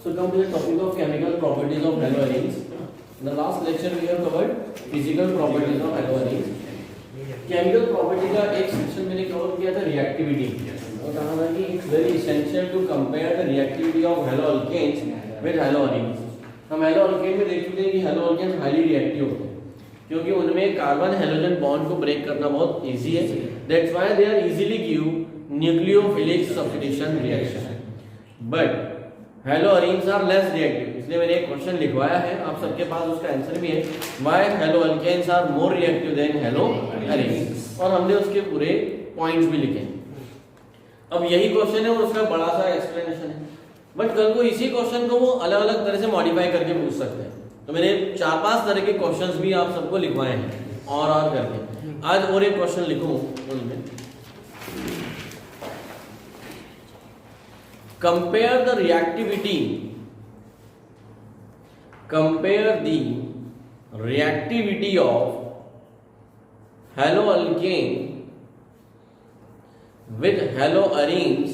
So come to the topic of chemical properties of haloarenes. In the last lecture we have covered physical properties of haloarenes. Chemical property का एक section मैंने cover किया था reactivity, और कहा था कि it's very essential to compare the reactivity of haloalkanes with haloarenes. हम हैलोअल्केन में देख चुके हैं कि हैलोअल्केन्स हाईली रिएक्टिव होते हैं क्योंकि उनमें कार्बन हैलोजन बॉन्ड को ब्रेक करना बहुत इजी है। That's why they are easily give nucleophilic substitution reaction. But haloarenes are less reactive, इसलिए मैंने एक क्वेश्चन लिखवाया है, आप सबके पास उसका आंसर भी है, why haloalkanes are more reactive than haloarenes, और हमने उसके पूरे पॉइंट्स भी लिखे। अब यही क्वेश्चन है और उसका बड़ा सा एक्सप्लेनेशन है, बट कल को इसी क्वेश्चन को वो अलग अलग तरह से मॉडिफाई करके पूछ सकते हैं। तो मैंने 4-5 तरह के क्वेश्चंस भी आप सबको लिखवाए हैं और करके। आज और एक क्वेश्चन लिखूं उनमें, compare the reactivity of haloalkane with haloarenes.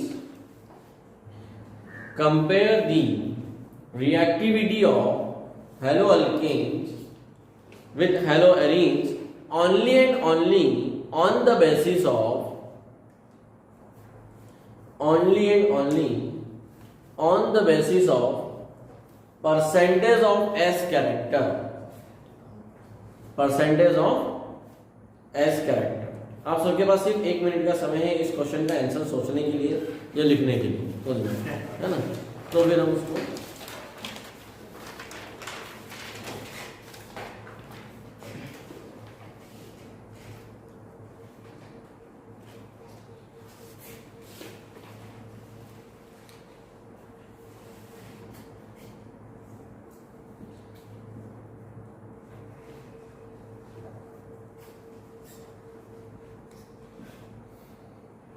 Compare the reactivity of haloalkanes with haloarenes only and only on the basis of percentage of S character. Percentage of S character. आप सबके पास सिर्फ 1 मिनट का समय है इस question का answer सोचने के लिए या लिखने के लिए, है ना? तो फिर हम उसको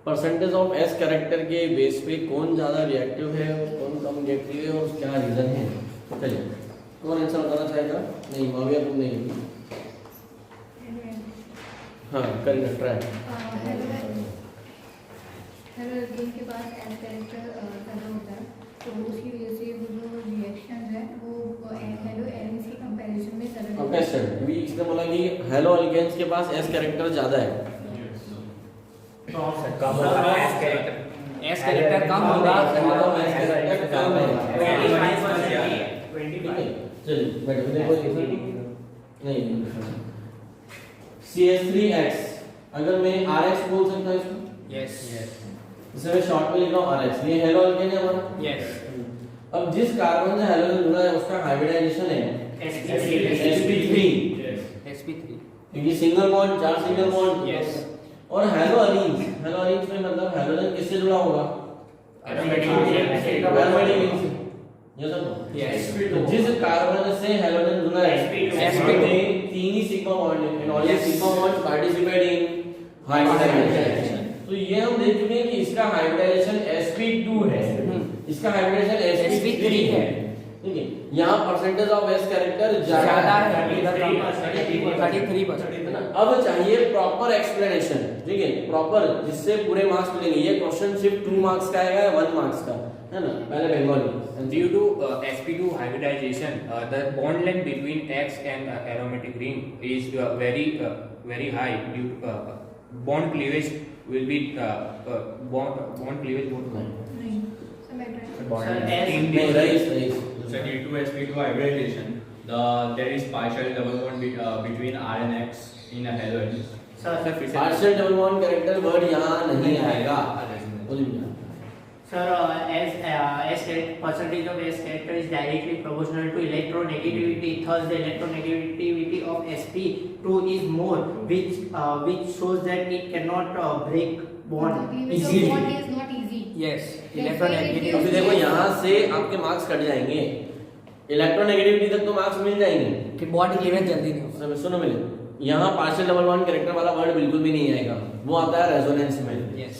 परसेंटेज ऑफ एस कैरेक्टर के बेस पे कौन ज्यादा रिएक्टिव है और कौन कम रिएक्टिव है और क्या रीजन है। चलिए, कौन आंसर बताना चाहेगा? नहीं, माविया तुम नहीं। हाँ, करिए ट्राई। हैलोअल्केन के पास एस कैरेक्टर ज्यादा होता है, तो उसकी वजह से वो जो रिएक्शंस है वो हैलोअरीन्स की कंपैरिजन में ज्यादा। ओके सर, अभी इसने बोला कि हैलोअल्केन्स के पास एस कैरेक्टर ज्यादा है। एस कैरेक्टर कम होगा, चलिए बैठो, देखो नहीं CH3X, अगर मैं RX बोल सकता हूँ इसको? यस इसे मैं शॉर्ट में लिख रहा हूँ RX, ये हैलोअल्केन है हमारा। यस। अब जिस कार्बन से हैलोजन जुड़ा है उसका हाइब्रिडाइजेशन है sp3, क्योंकि single bond, 4 single bond. Yes. और हैलोअरीन्स में मतलब हैलोजन किससे जुड़ा होगा? एरोमेटिक रिंग से। ये सब यस। तो जिस कार्बन से हैलोजन जुड़ा है sp3 तीन ही सिग्मा बॉन्ड है, and all sigma bonds participate in hybridization. तो ये हम देख चुके हैं कि इसका हाइब्रिडाइजेशन sp2 है, इसका हाइब्रिडाइजेशन sp3 है। ठीक है, यहाँ परसेंटेज ऑफ एस कैरेक्टर ज्यादा है, 33%, है ना? अब चाहिए प्रॉपर एक्सप्लेनेशन, ठीक है, प्रॉपर, जिससे पूरे मार्क्स मिलेंगे। ये क्वेश्चन सिर्फ 2 मार्क्स का आएगा या 1 मार्क्स का, है ना? पहले Bengali. Due to sp2 hybridization, the bond length between X and aromatic ring is very high. Due to bond cleavage will be bond cleavage won't come. नहीं, समय rice So due to sp2 hybridization, there is partial double bond between R and X in a halogen. Partial double bond character word यहाँ नहीं आएगा। Sir, as percentage of S character is directly proportional to electronegativity. Thus, the electronegativity of sp2 is more, which shows that it cannot break bond easily. bond is not easy. Yes. अभी देखो यहाँ से आपके marks cut जाएंगे, electronegativity तक तो marks मिल जाएंगे कि बॉडी क्लीवेज जल्दी नहीं होगा। सुनो मिले, यहाँ पार्शियल डबल बॉन्ड कैरेक्टर वाला वर्ड बिल्कुल भी नहीं आएगा, वो आता है रेजोनेंस में। Yes.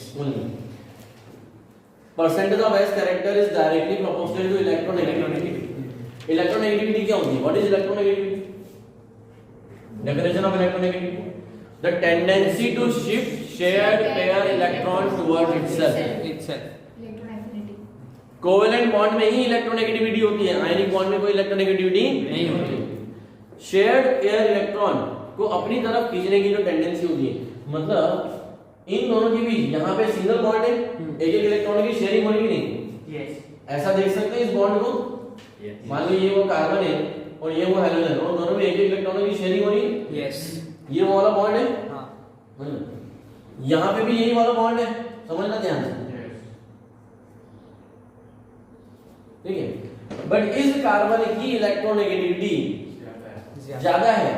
Percentage of S character is directly proportional to electronegativity. Electronegativity क्या होती है? What is electronegativity? Definition of electronegativity, the tendency to shift shared pair electron towards itself. Electron affinity. Covalent bond में ही electronegativity होती है, ionic bond में कोई electronegativity नहीं होती। शेयर्ड एयर इलेक्ट्रॉन को अपनी तरफ खींचने की जो टेंडेंसी होती है, मतलब इन दोनों के बीच यहाँ पे सिंगल बॉन्ड है, एक एक इलेक्ट्रॉन की शेयरिंग होगी नहीं, Yes. ऐसा देख सकते हैं इस बॉन्ड को। मान लो ये वो कार्बन है और ये वो हाइड्रोजन, और दोनों में एक एक इलेक्ट्रॉन की शेयरिंग हो रही है। यस। ये वो वाला बॉन्ड है, हाँ। यहाँ पे भी यही वाला बॉन्ड है, समझना ध्यान से, ठीक है। बट इस कार्बन की इलेक्ट्रोनेगेटिविटी ज्यादा है,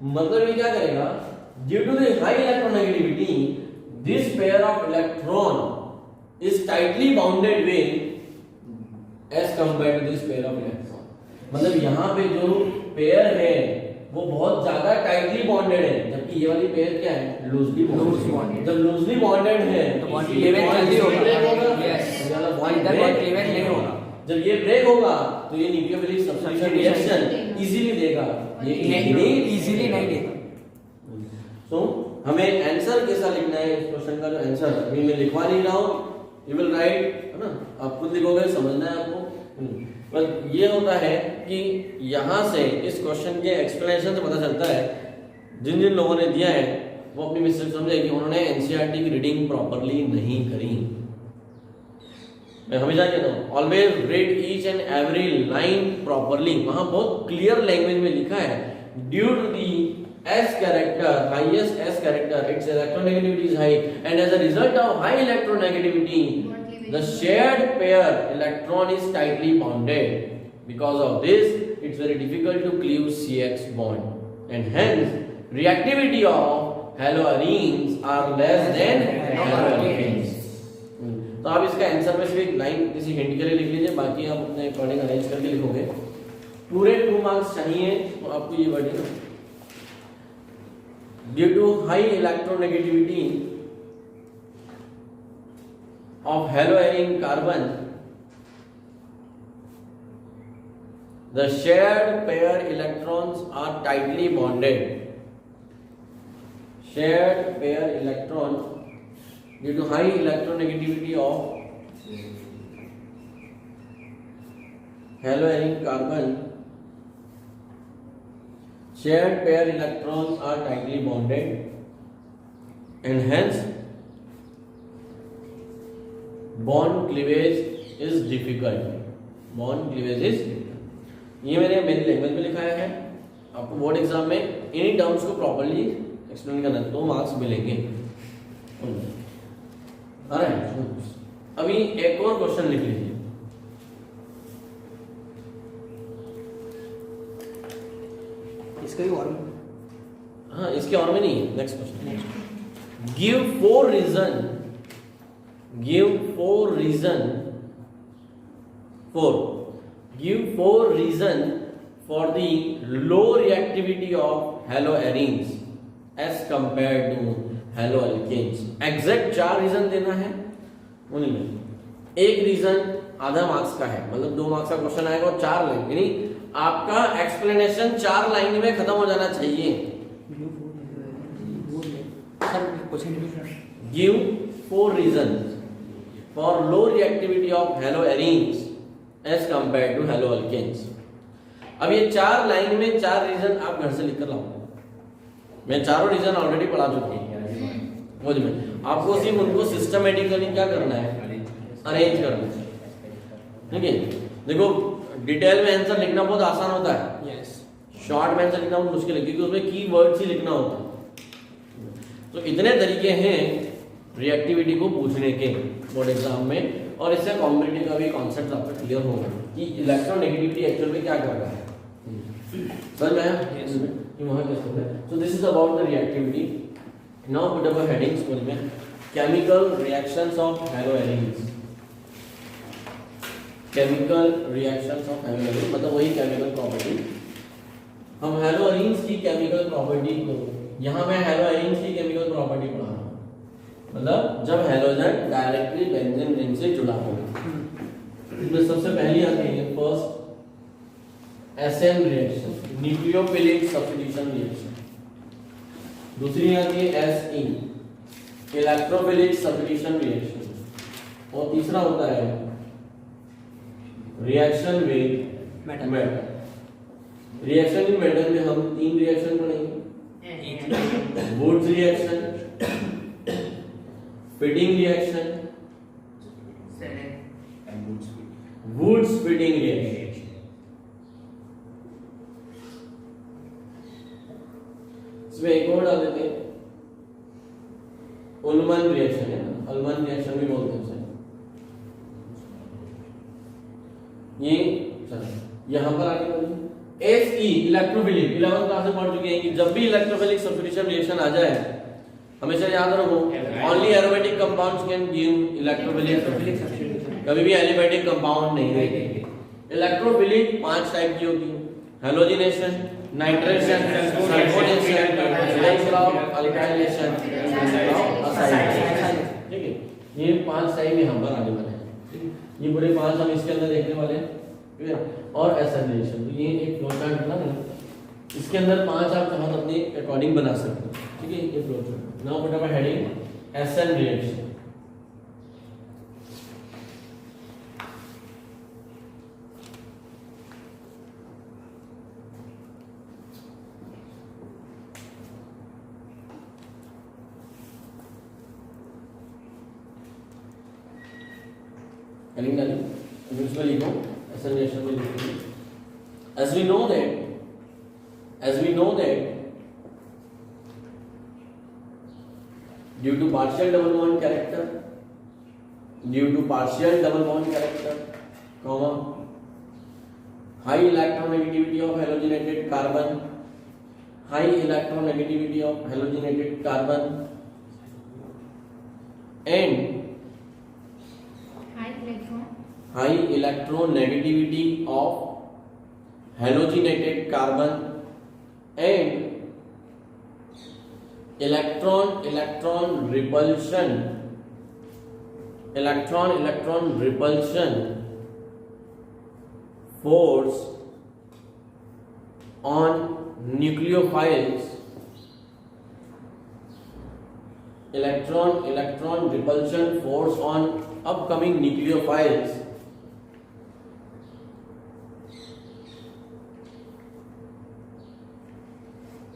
मतलब ये क्या करेगा, due to the high electronegativity this pair of electron is tightly bounded with as compare to this pair of electron. मतलब यहाँ पे जो पेयर है वो बहुत ज्यादा टाइटली बॉन्डेड है, जबकि ये वाली पेयर क्या है, लूजली बॉन्डेड। जब लूजली बॉन्डेड है तो बॉन्ड क्लीवेज जल्दी होगा। यस, वाला बॉन्ड क्लीवेज नहीं होगा। जब ये ब्रेक होगा तो ये न्यूक्लियोफिलिक सब्स्टिट्यूशन रिएक्शन इजीली देगा, ये इजीली नहीं देगा। तो हमें आंसर कैसा लिखना है इस क्वेश्चन का, जो आंसर अभी मैं लिखवा नहीं रहा हूँ, यू विल राइट, है ना, आप खुद लिखोगे, समझना है आपको। बस ये होता है कि यहाँ से इस क्वेश्चन के एक्सप्लेनेशन से पता चलता है जिन जिन लोगों ने दिया है वो अपनी मिस्टेक समझे कि उन्होंने एनसीईआरटी की रीडिंग प्रॉपरली नहीं करी। मैं हमेशा कहता हूँ always read each and every line properly. वहां बहुत क्लियर लैंग्वेज में लिखा है, due to the S character, highest S character, its electronegativity is high, and as a result of high electronegativity, the shared pair electron is tightly bonded. Because of this, it's very difficult to cleave CX bond, and hence reactivity of haloarenes are less than haloalkanes. तो आप इसका answer में सिर्फ एक line किसी hint के लिए लिख लीजिए, बाकी आप अपने अकॉर्डिंग अरेंज करके लिखोगे। पूरे 2 मार्क्स चाहिए तो आपको ये wording, due to high electronegativity of haloarene carbon, the shared pair electrons are tightly bonded. Shared pair electron, due to high electronegativity of haloarene carbon, shared pair electrons are tightly bonded, and hence bond cleavage is difficult. Bond cleavage is difficult. ये मैंने मेरी language में लिखाया है, आपको board exam में इन्हीं terms को प्रॉपर्ली एक्सप्लेन करना है, 2 मार्क्स मिलेंगे। अभी एक और क्वेश्चन लिख लीजिए। इसका ही और हाँ, इसके और में नहीं, next question. Give 4 reason for the low reactivity of haloarenes as compared to haloalkanes। Exact 4 reason देना है, उनमें एक रीजन आधा मार्क्स का है, मतलब 2 मार्क्स का क्वेश्चन आएगा और 4 लाइन, यानी आपका एक्सप्लेनेशन 4 लाइन में खत्म हो जाना चाहिए। Give 4 reasons for low reactivity of haloarenes as compared to haloalkanes। अब ये 4 लाइन में 4 रीजन आप घर से लिख कर लाओ, मैं चारों रीजन ऑलरेडी पढ़ा चुकी हूँ, समझ में, आपको सिर्फ उनको सिस्टमेटिकली क्या करना है, अरेंज करना है, ठीक है। देखो डिटेल में आंसर लिखना बहुत आसान होता है, शॉर्ट में आंसर लिखना बहुत मुश्किल है, क्योंकि उसमें कीवर्ड्स ही लिखना होता है। तो इतने तरीके हैं रिएक्टिविटी को पूछने के बोर्ड एग्जाम में, और इससे कॉम्पिटिटिव का भी कॉन्सेप्ट आपका क्लियर होगा कि इलेक्ट्रोनेगेटिविटी एक्चुअल में क्या कर रहा है, समझ में आया कि वहां क्या होता है। So this is about the reactivity. Now put up a heading school में, chemical reactions of haloarenes. Chemical reactions of haloarene मतलब वही केमिकल प्रॉपर्टी। हम हैलोएरीन्स की केमिकल प्रॉपर्टी को, यहाँ मैं हैलोएरीन्स की केमिकल प्रॉपर्टी पढ़ा रहा हूँ, मतलब जब हैलोजन डायरेक्टली बेंजीन रिंग से जुड़ा हो। इसमें सबसे पहली आती है first SN reaction, nucleophilic substitution reaction. दूसरी आती है एसई, इलेक्ट्रोफिलिक सब्स्टिट्यूशन रिएक्शन। और तीसरा होता है reaction with metal. Metal. Reaction इन मेटल में हम 3 रिएक्शन पढ़ेंगे। Wurtz reaction, Fittig reaction, Wurtz Fittig reaction. इसमें एक और डाल देते हैं, उल्मन रिएक्शन है ना, उल्मन रिएक्शन भी बोलते हैं उसे। ये चलो यहां पर आगे बढ़िए। SE इलेक्ट्रोफिलिक 11th क्लास में पढ़ चुके हैं कि जब भी इलेक्ट्रोफिलिक सब्स्टिट्यूशन रिएक्शन आ जाए हमेशा याद रखो only aromatic compounds can give electrophilic substitution, कभी भी एलिमेटिक कंपाउंड नहीं देंगे। इलेक्ट्रोफिलिक 5 टाइप की होती है, halogenation, nitration, sulphonation, alkylation, acylation. ठीक है, ये 5 टाइप यहां पर आने वाले हैं। ये पूरे 5 हम इसके अंदर देखने वाले हैं, ठीक है। और एसिलेशन, तो ये एक फ्लो चार्ट बना है, इसके अंदर 5 आप चाहो अपने अकॉर्डिंग बना सकते हो, ठीक है। ये flow chart now put up heading SN reaction. Heading डालिए, इंग्लिश में लिखो, एसएन रिएक्शन में लिखो। As we know that due to partial double bond character, comma, high electronegativity of halogenated carbon, and high electronegativity of halogenated carbon and electron repulsion force on nucleophiles, electron repulsion force on upcoming nucleophiles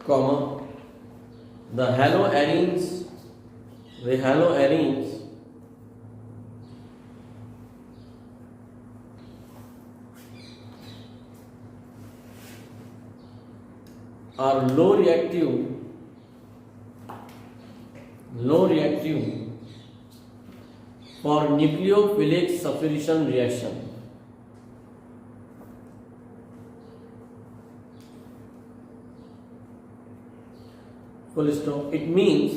comma, the haloarenes are low reactive for nucleophilic substitution reaction. Full stop. It means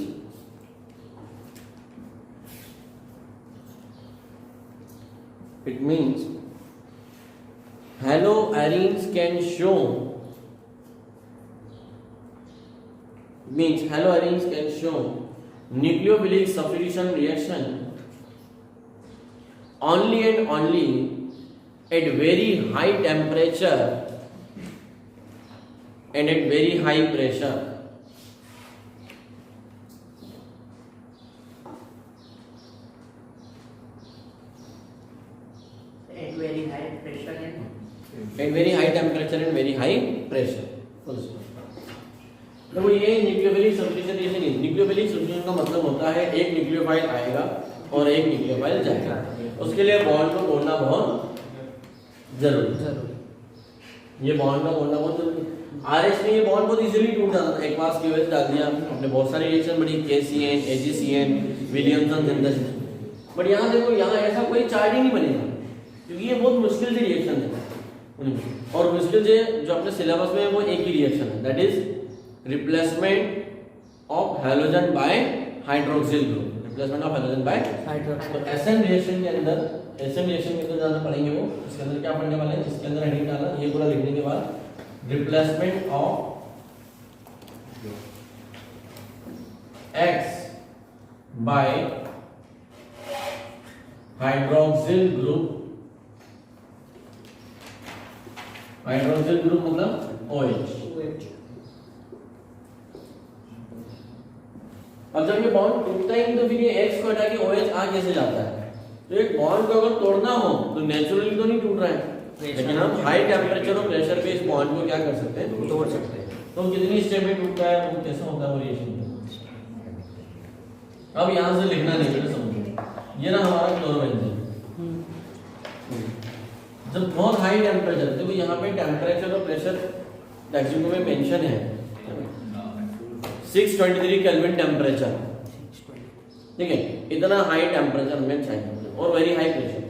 haloarenes can show nucleophilic substitution reaction only and only at very high temperature and at very high pressure. At very high pressure and At very high temperature and very high pressure. Full stop. देखो ये nucleophilic substitution reaction है। Nucleophilic substitution का मतलब होता है एक nucleophile आएगा और एक न्यूक्लियोफाइल जाएगा, उसके लिए बॉन्ड को तोड़ना बहुत जरूरी। ये बॉन्ड को तोड़ना बहुत जरूरी। आरएच में ये बॉन्ड बहुत इजीली टूट जाता था, एक बार क्यूएच डाल दिया आपने, बहुत सारी रिएक्शन बड़ी KCN, AgCN, Williamson synthesis. But यहाँ देखो, यहाँ ऐसा कोई चार्ट ही नहीं बनेगा क्योंकि ये बहुत मुश्किल सी रिएक्शन है और मुश्किल से जो अपने सिलेबस में है वो एक ही रिएक्शन है, that is replacement of halogen by hydroxyl group. Replacement of halogen by hydroxyl. तो एसएन रिएक्शन के अंदर जाना पड़ेंगे वो, इसके अंदर क्या पढ़ने वाले हैं, इसके अंदर हेडिंग डाला, ये पूरा लिखने के बाद replacement of X by hydroxyl group. Hydroxyl group मतलब OH। अब जब ये बॉन्ड टूटता है तो फिर ये X को हटा के OH आ कैसे जाता है? तो एक बॉन्ड को अगर तोड़ना हो तो नेचुरली तो नहीं टूट रहा है, लेकिन हम हाई टेम्परेचर और प्रेशर पे इस बॉन्ड को क्या कर सकते हैं, तोड़ सकते हैं। तो कितनी स्टेप में टूटता है, वो कैसा होता है वो रिएक्शन। अब यहाँ से लिखना नहीं, बेटा समझो, ये ना हमारा क्लोरोबेंजीन, जब बहुत हाई टेम्परेचर, देखो यहाँ पे टेम्परेचर और प्रेशर टेक्स्ट बुक में मेंशन है 623 केल्विन टेम्परेचर, ठीक है, इतना हाई टेम्परेचर में चाहिए और वेरी हाई प्रेशर।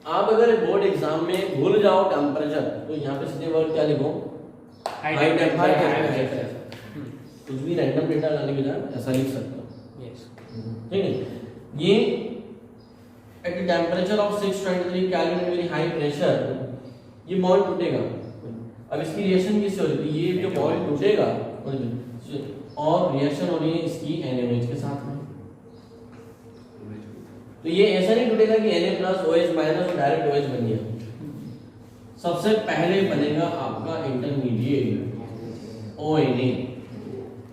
आप अगर बोर्ड एग्जाम में भूल जाओ टेम्परेचर, तो यहाँ पे सीधे वर्ड क्या लिखो, हाई टेम्परेचर, कुछ भी रैंडम डेटा डालने के बजाय ऐसा लिख सकते हो, ठीक है। ये at the temperature of 623 kelvin very high pressure ये बॉन्ड टूटेगा। अब इसकी रिएक्शन किससे हो रही है, ये जो बॉन्ड टूटेगा और रिएक्शन हो रही है इसकी NaOH के साथ में। तो ये ऐसा नहीं टूटेगा कि Na प्लस OH माइनस और डायरेक्ट OH बन गया। सबसे पहले बनेगा आपका इंटरमीडिएट ONA,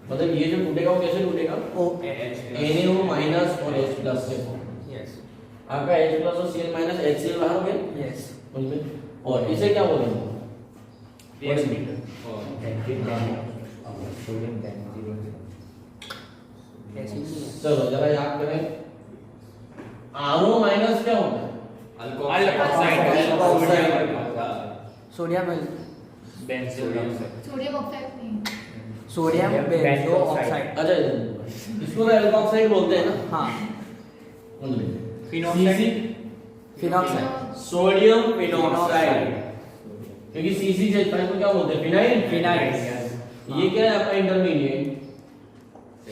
मतलब ये जो टूटेगा वो कैसे टूटेगा, NaO माइनस और H प्लस से। आपका H प्लस और Cl माइनस HCl बाहर हो गया, और इसे क्या बोलेंगे, चलो जरा याद करें, RO माइनस क्या होता है, सोडियम सोडियम ऑक्साइड नहीं, सोडियम बेंजो ऑक्साइड। अच्छा इसको तो एल्कोक्साइड बोलते हैं ना, हाँ, फिनॉक्साइड, फिनॉक्साइड, सोडियम फिनॉक्साइड, क्योंकि CC से इसको क्या बोलते हैं, फिनाइल। फिनाइल। ये क्या है आपका इंटरमीडिएट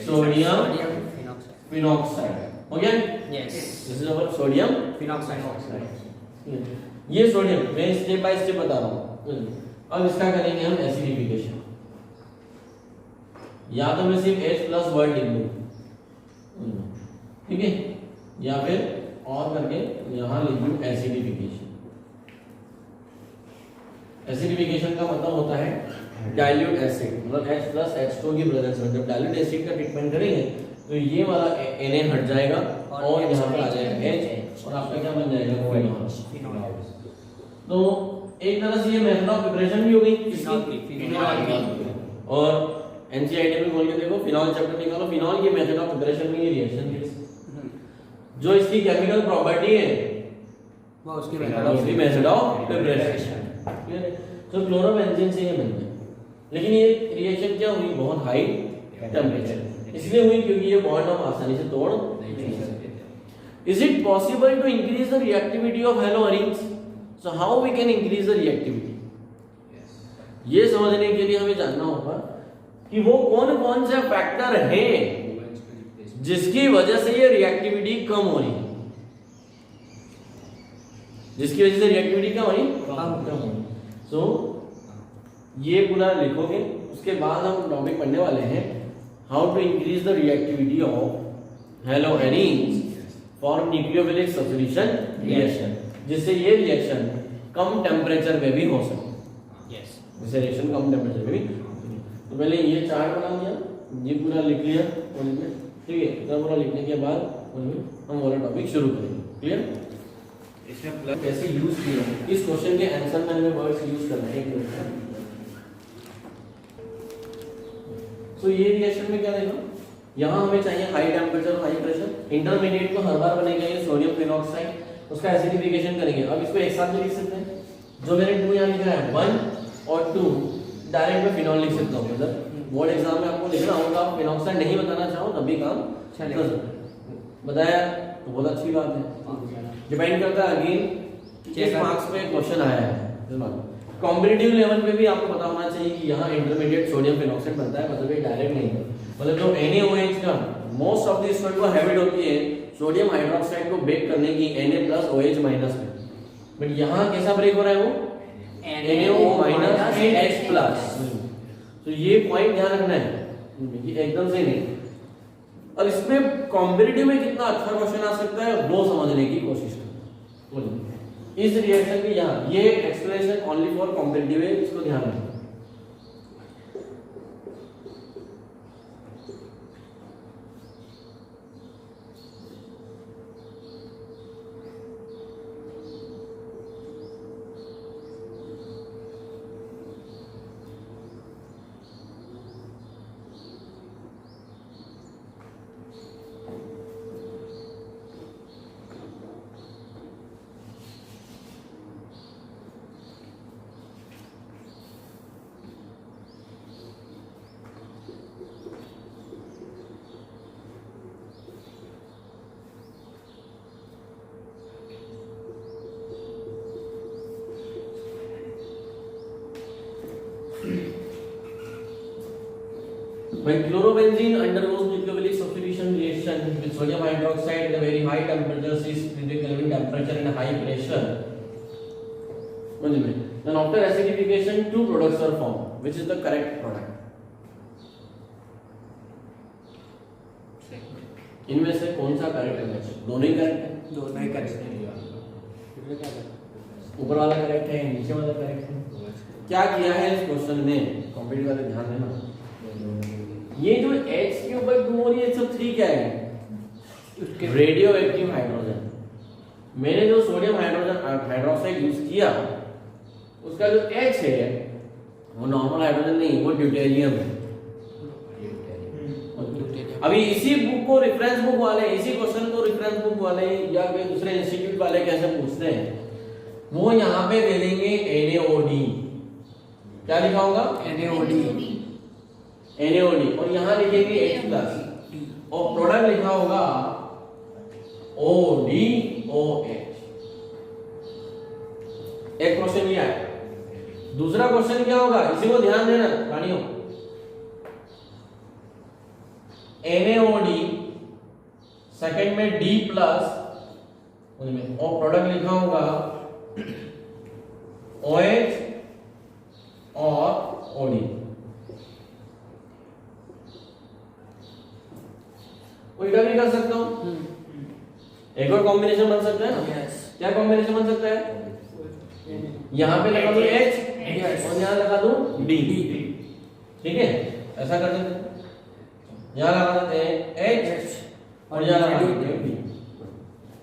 सोडियम फिनॉक्साइड, हो गया, yes, this is our sodium phenoxide. ये सोडियम मैं स्टेप बाय स्टेप बता रहा हूँ। अब इसका करेंगे हम एसिडिफिकेशन, या तो मैं सिर्फ H प्लस वर्ड लिख दूँ, ठीक है, या फिर और करके यहाँ लिख दूँ एसिडिफिकेशन। एसिडिफिकेशन का मतलब होता है डाइल्यूट एसिड, मतलब H प्लस H2 की प्रेजेंस में जब डाइल्यूट एसिड का ट्रीटमेंट करेंगे तो ये वाला Na हट जाएगा और यहाँ पर आ जाएगा H और आपका क्या बन जाएगा, फिनॉल। तो एक तरह से ये मेथड ऑफ प्रिपरेशन भी हो गई किसकी, और NCERT में बोल के देखो फिनॉल चैप्टर निकालो, फिनॉल ये मेथड ऑफ प्रिपरेशन में ये रिएक्शन है, जो इसकी केमिकल प्रॉपर्टी है वो उसकी मेथड ऑफ प्रिपरेशन। तो क्लोरोबेंजीन से ये बन गया, लेकिन ये रिएक्शन क्या हुई, बहुत हाई टेम्परेचर इसलिए हुई क्योंकि ये बॉन्ड हम आसानी से तोड़ नहीं सकते। Is it possible to increase the reactivity of haloarenes, so how we can increase the reactivity, ये समझने के लिए हमें जानना होगा कि वो कौन कौन से फैक्टर हैं जिसकी वजह से ये रिएक्टिविटी कम हो रही है, जिसकी वजह से रिएक्टिविटी क्या हो रही, कम हो रही। सो ये पूरा लिखोगे, उसके बाद हम टॉपिक पढ़ने वाले हैं how to increase the reactivity of haloarenes for nucleophilic substitution reaction, जिससे ये रिएक्शन कम टेम्परेचर पे भी हो सके। जिससे रिएक्शन कम टेम्परेचर पे भी, तो पहले ये चार्ट बना लिया, ये पूरा लिख लिया, ठीक है, इतना पूरा लिखने के बाद हम वाला टॉपिक शुरू करेंगे। क्लियर, इसमें प्लस कैसे यूज किया, इस क्वेश्चन के आंसर में हमें वर्ड्स यूज करना है। तो ये रिएक्शन में क्या देगा, यहाँ हमें चाहिए high temperature high pressure, intermediate को हर बार बनेगा ये सोडियम फिनॉक्साइड, उसका एसिडिफिकेशन करेंगे। अब इसको एक साथ में लिख सकते हैं, जो मैंने 2 यहाँ लिखा है 1 और 2 डायरेक्ट में फिनॉल लिख सकता हूँ, मतलब बोर्ड एग्जाम में आपको लिखना होगा, आप फिनॉक्साइड नहीं बताना चाहो तब भी काम चलेगा, बताया तो बहुत अच्छी बात है। डिपेंड करता है अगेन किस मार्क्स पे क्वेश्चन आया है। कॉम्पिटिटिव लेवल पे भी आपको पता होना चाहिए कि यहाँ इंटरमीडिएट सोडियम फिनॉक्साइड बनता है, मतलब ये डायरेक्ट नहीं है, मतलब जो NaOH का मोस्ट ऑफ द स्टूडेंट को हैबिट होती है सोडियम हाइड्रोक्साइड को ब्रेक करने की Na प्लस OH माइनस में, बट यहाँ कैसा ब्रेक हो रहा है वो NaO minus and H plus. तो ये पॉइंट ध्यान रखना है, ये एकदम से नहीं। और इसमें कॉम्पिटिटिव में कितना अच्छा क्वेश्चन आ सकता है वो समझने की कोशिश करें। इस रिएक्शन की यहाँ ये एक्सप्लेनेशन ओनली फॉर कॉम्पिटिटिव है, इसको ध्यान रखना। When chlorobenzene undergoes nucleophilic substitution reaction with sodium hydroxide at a very high temperature, 6 Kelvin temperature and high pressure, then after acidification, two products are formed. Which is the correct product? इनमें से कौन सा correct है? दोनों ही correct है। दोनों ही correct है। ऊपर वाला करेक्ट है, नीचे वाला करेक्ट है। क्या किया है इस क्वेश्चन में? कॉम्पिटिटिव वाले ध्यान देना। ये जो H के ऊपर 2 और ये सब 3 क्या है? Radio active hydrogen. मैंने जो सोडियम हाइड्रोक्साइड यूज किया, उसका जो H है वो नॉर्मल हाइड्रोजन नहीं, वो ड्यूटेरियम है। अभी इसी बुक को रेफरेंस बुक वाले, इसी क्वेश्चन को रेफरेंस बुक वाले या कोई दूसरे इंस्टीट्यूट वाले कैसे पूछते हैं, वो यहाँ पे दे देंगे NaOD। क्या लिखा होगा? NaOD और यहाँ लिखेंगे H+ और प्रोडक्ट लिखा होगा ODOH। एक क्वेश्चन ये है। दूसरा क्वेश्चन क्या होगा, इसी को ध्यान देना रानियों। NaOD सेकंड में D+ और प्रोडक्ट लिखा होगा OH और OD। उल्टा भी कर सकता हूं, एक और कॉम्बिनेशन बन सकता है ना। क्या कॉम्बिनेशन बन सकता है? यहां पे लगा दूं H और यहां लगा दूं D। ठीक है, ऐसा कर सकते हैं। यहाँ लगा देते हैं H और यहाँ लगा देते हैं D।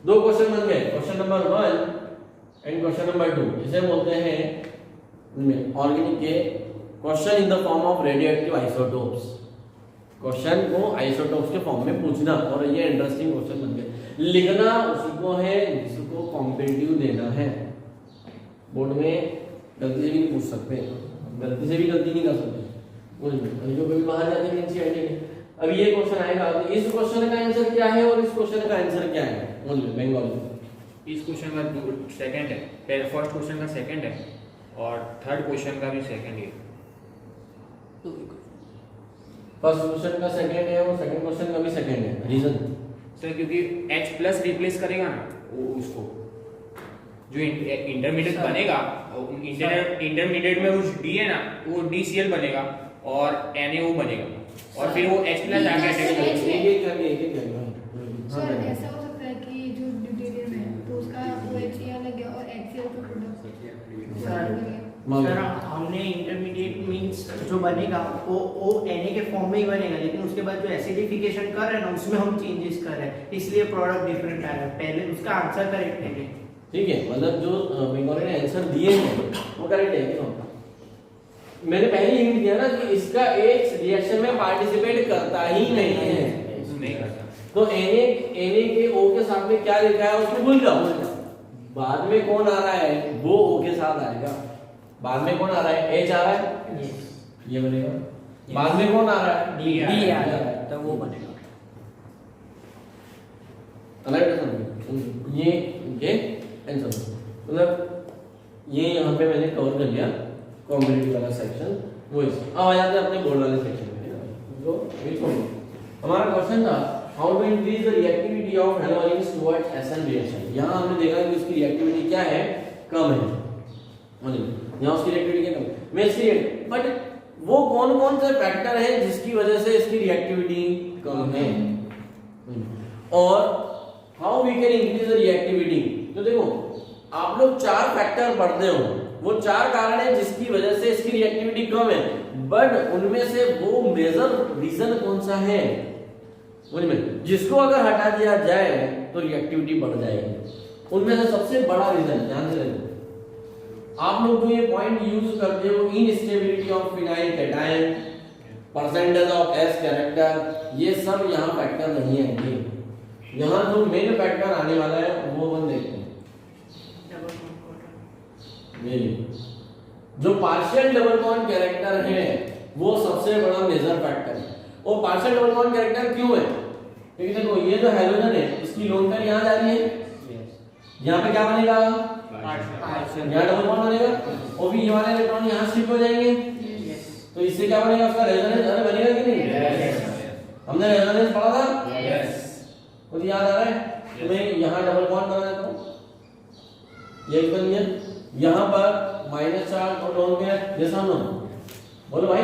दो क्वेश्चन बन गए, question number 1 and question number 2। इसे बोलते हैं ऑर्गेनिक के question in the form of radioactive isotopes. Question को आइसोटोप्स के फॉर्म में पूछना, और ये इंटरेस्टिंग क्वेश्चन बन गए। लिखना उसको है जिसको कॉम्पिटिटिव देना है। बोर्ड में गलती से भी नहीं पूछ सकते, गलती से भी गलती नहीं कर सकते। जो कभी बाहर जाते हैं एनसीईआरटी के, अब ये क्वेश्चन आएगा, इस क्वेश्चन का आंसर क्या है और इस क्वेश्चन का आंसर क्या है? बोलिए बंगाली। इस क्वेश्चन का सेकंड है, फर्स्ट क्वेश्चन का सेकंड है और थर्ड क्वेश्चन का भी सेकंड है। फर्स्ट क्वेश्चन का सेकंड है और सेकंड क्वेश्चन का भी सेकंड है। रीजन सर क्योंकि H+ रिप्लेस करेगा ना उसको, जो इंटरमीडिएट बनेगा, इंटरमीडिएट में उस D है ना, वो DCl बनेगा और NaO बनेगा और फिर वो H+ आके अटैक करेगा। सर ऐसा हो सकता है कि जो ड्यूटेरियम है तो उसका OH यहाँ लग गया और HCl का प्रोडक्ट सर हमने इंटरमीडिएट मींस जो बनेगा वो Na के फॉर्म में ही बनेगा, लेकिन उसके बाद जो एसिडिफिकेशन कर रहे हैं ना उसमें हम चेंजेस कर रहे हैं, इसलिए प्रोडक्ट डिफरेंट आ रहा है। पहले उसका आंसर करेक्ट है। ठीक है, मतलब जो बंगाली ने आंसर दिए हैं वो करेक्ट है क्यों? मैंने पहले ही हिंट दिया ना कि इसका H रिएक्शन में पार्टिसिपेट करता ही नहीं है, नहीं करता। तो Na के O के साथ में क्या लिखा है उसको भूल जाओ। बाद में कौन आ रहा है वो O के साथ आएगा। बाद में कौन आ रहा है? H आ रहा है, ये बनेगा। बाद में कौन आ रहा है? D आ रहा है, तो वो बनेगा। ये आंसर मतलब ये यहाँ पे मैंने कवर कर लिया कॉम्पिटिटिव वाला सेक्शन। वो अब आ जाते हैं अपने बोर्ड वाले सेक्शन में। जो हमारा क्वेश्चन था how to increase the reactivity of halogens towards SN reaction. यहाँ हमने देखा कि उसकी रिएक्टिविटी क्या है, कम है। यहाँ उसकी रिएक्टिविटी क्या कम है, मैं इसकी, बट वो कौन कौन से फैक्टर हैं जिसकी वजह से इसकी रिएक्टिविटी कम है, और how we can increase the reactivity. तो देखो आप लोग 4 फैक्टर पढ़ते हो, वो 4 कारण है जिसकी वजह से इसकी रिएक्टिविटी कम है, बट उनमें से वो मेजर रीजन कौन सा है उनमें जिसको अगर हटा दिया जाए तो रिएक्टिविटी बढ़ जाएगी। उनमें से सबसे बड़ा रीजन ध्यान से देखो, आप लोग जो ये पॉइंट यूज करते हो instability of phenyl cation, percentage of S character, ये सब यहाँ फैक्टर नहीं आएंगे। यहाँ जो मेन फैक्टर आने वाला है वो अपन देखते हैं। जो पार्शियल डबल बॉन्ड कैरेक्टर है वो सबसे बड़ा मेजर फैक्टर है। और पार्शियल डबल बॉन्ड कैरेक्टर क्यों है? क्योंकि देखो ये जो हेलोजन है इसकी लोन पेयर यहाँ जा रही है, यहाँ पे क्या बनेगा, यहाँ डबल बॉन्ड बनेगा, और भी ये वाले इलेक्ट्रॉन यहाँ शिफ्ट हो जाएंगे, तो तो इससे क्या बनेगा, उसका रेजोनेंस अरे बनेगा कि नहीं? हमने रेजोनेंस पढ़ा था, कुछ याद आ रहा है? तो मैं यहाँ डबल बॉन्ड बना देता हूँ, ये बन गया, यहाँ पर माइनस चार्ज और लोन पेयर, जैसा हम बोलो भाई।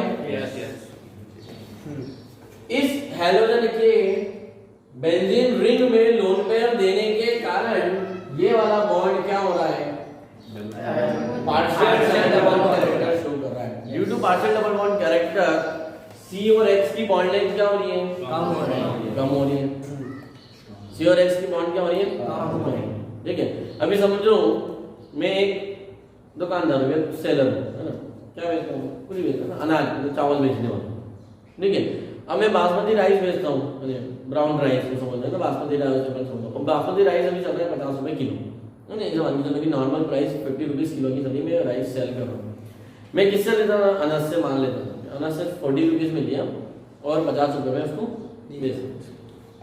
इस हैलोजन के बेंजीन रिंग में लोन पेयर देने के कारण ये वाला बॉन्ड क्या हो रहा है, partial double bond character show कर रहा है। Due to partial double bond character C और X की बॉन्ड लेंथ क्या हो रही है, कम हो रही है। C और X की बॉन्ड क्या हो रही है, कम हो रही है। ठीक है, अभी समझो मैं एक दुकानदार हूँ, सेलर हूँ, है ना, क्या बेचता हूँ, कुछ बेचता हूँ, अनाज चावल बेचने वाला, ठीक है। अब मैं बासमती राइस बेचता हूँ, ब्राउन राइस को समझ रहे हो, बासमती राइस समझो, बासमती राइस अभी चल रहा है 50 रुपए किलो, है ना, जब की नॉर्मल प्राइस 50 रुपीज किलो की सभी में राइस सेल कर रहा हूँ। मैं किससे लेता था, अनाज से माल लेता था, अनाज से 40 रुपीज में लिया और 50 रुपए में उसको बेच,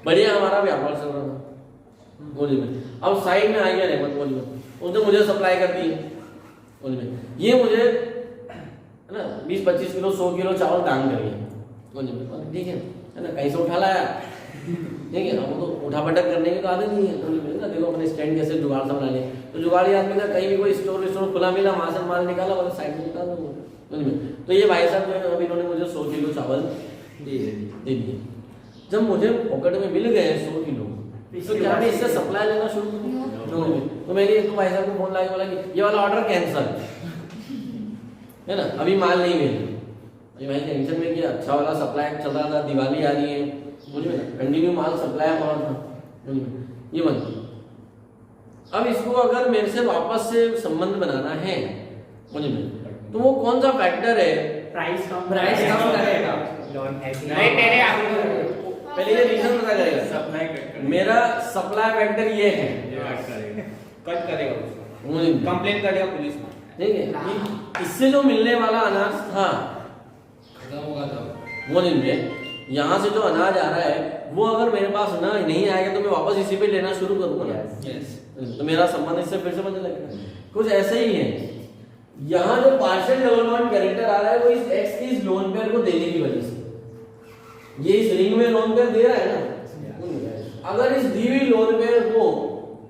बढ़िया हमारा व्यापार चल रहा था गोली में। अब साइड में आ गया रहमत गोली में, उसने मुझे सप्लाई कर दी गोली में, ये मुझे है ना 20-25 किलो 100 किलो चावल दान कर गया गोली में, ठीक है ना, कहीं से उठा लाया, ठीक है। अब तो उठा पटक करने की तो आदत नहीं है गोली में ना, देखो अपने स्टैंड कैसे जुगाड़ संभाल ले, तो जुगाड़ी आदमी का कहीं भी कोई स्टोर खुला मिला, वहां से माल निकाला और साइड में निकाल दो गोली में। तो ये भाई साहब जो है अभी इन्होंने मुझे 100 किलो चावल दे दिए। जब मुझे पॉकेट में मिल गए 100 किलो, तो क्या मैं इससे सप्लाई लेना शुरू करूँ? तो मैंने एक भाई साहब को फोन लगा बोला कि ये वाला ऑर्डर कैंसिल है ना, अभी माल नहीं मिल, भाई टेंशन में कि अच्छा वाला सप्लाई चल रहा था, दिवाली आ रही है, मुझे कंटिन्यू माल सप्लाई हो रहा था, ये बन। अब इसको अगर मेरे से वापस से संबंध बनाना है मुझे, तो वो कौन सा फैक्टर है, प्राइस कम करेगा। पहले ये रीजन पता करेगा, मेरा सप्लाई फैक्टर ये है, कट करेगा उसको, कंप्लेन करेगा पुलिस में, ठीक है। इससे जो मिलने वाला अनाज था खत्म होगा था वो दिन में, यहाँ से जो अनाज आ रहा है वो अगर मेरे पास ना नहीं आएगा तो मैं वापस इसी पे लेना शुरू करूंगा ना, तो मेरा संबंध इससे फिर से बनने लगेगा। कुछ ऐसे ही है, यहाँ जो पार्शियल डबल बॉन्ड कैरेक्टर आ रहा है वो इस X की इस लोन पेयर को देने की वजह से, ये इस रिंग में लोन पेयर दे रहा है ना, अगर इस दी हुई लोन पेयर को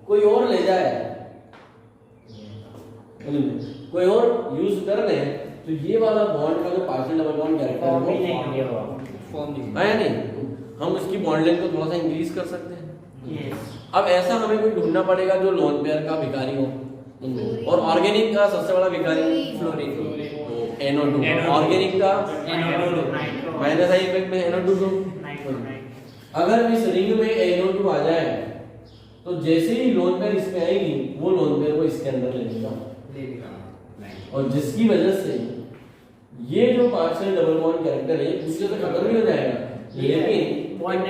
कोई और ले जाए, कोई और यूज कर ले, तो ये वाला बॉन्ड का जो partial double bond character form ही नहीं आया नहीं, हम उसकी बॉन्ड लेंथ को थोड़ा सा इंक्रीज कर सकते हैं। Yes. अब ऐसा हमें कोई ढूंढना पड़ेगा जो लोन पेयर का भिखारी हो, और ऑर्गेनिक का सबसे बड़ा भिखारी फ्लोरीन, NO2, ऑर्गेनिक का माइनस आई इफेक्ट में NO2 को। अगर इस रिंग में NO2 आ जाए तो जैसे ही लोन पेयर इसमें आएगी वो लोन पेयर को इसके अंदर ले लेगा, और जिसकी वजह से ये जो पार्शियल डबल बॉन्ड कैरेक्टर है दूसरे से खत्म भी हो जाएगा, लेकिन बॉन्ड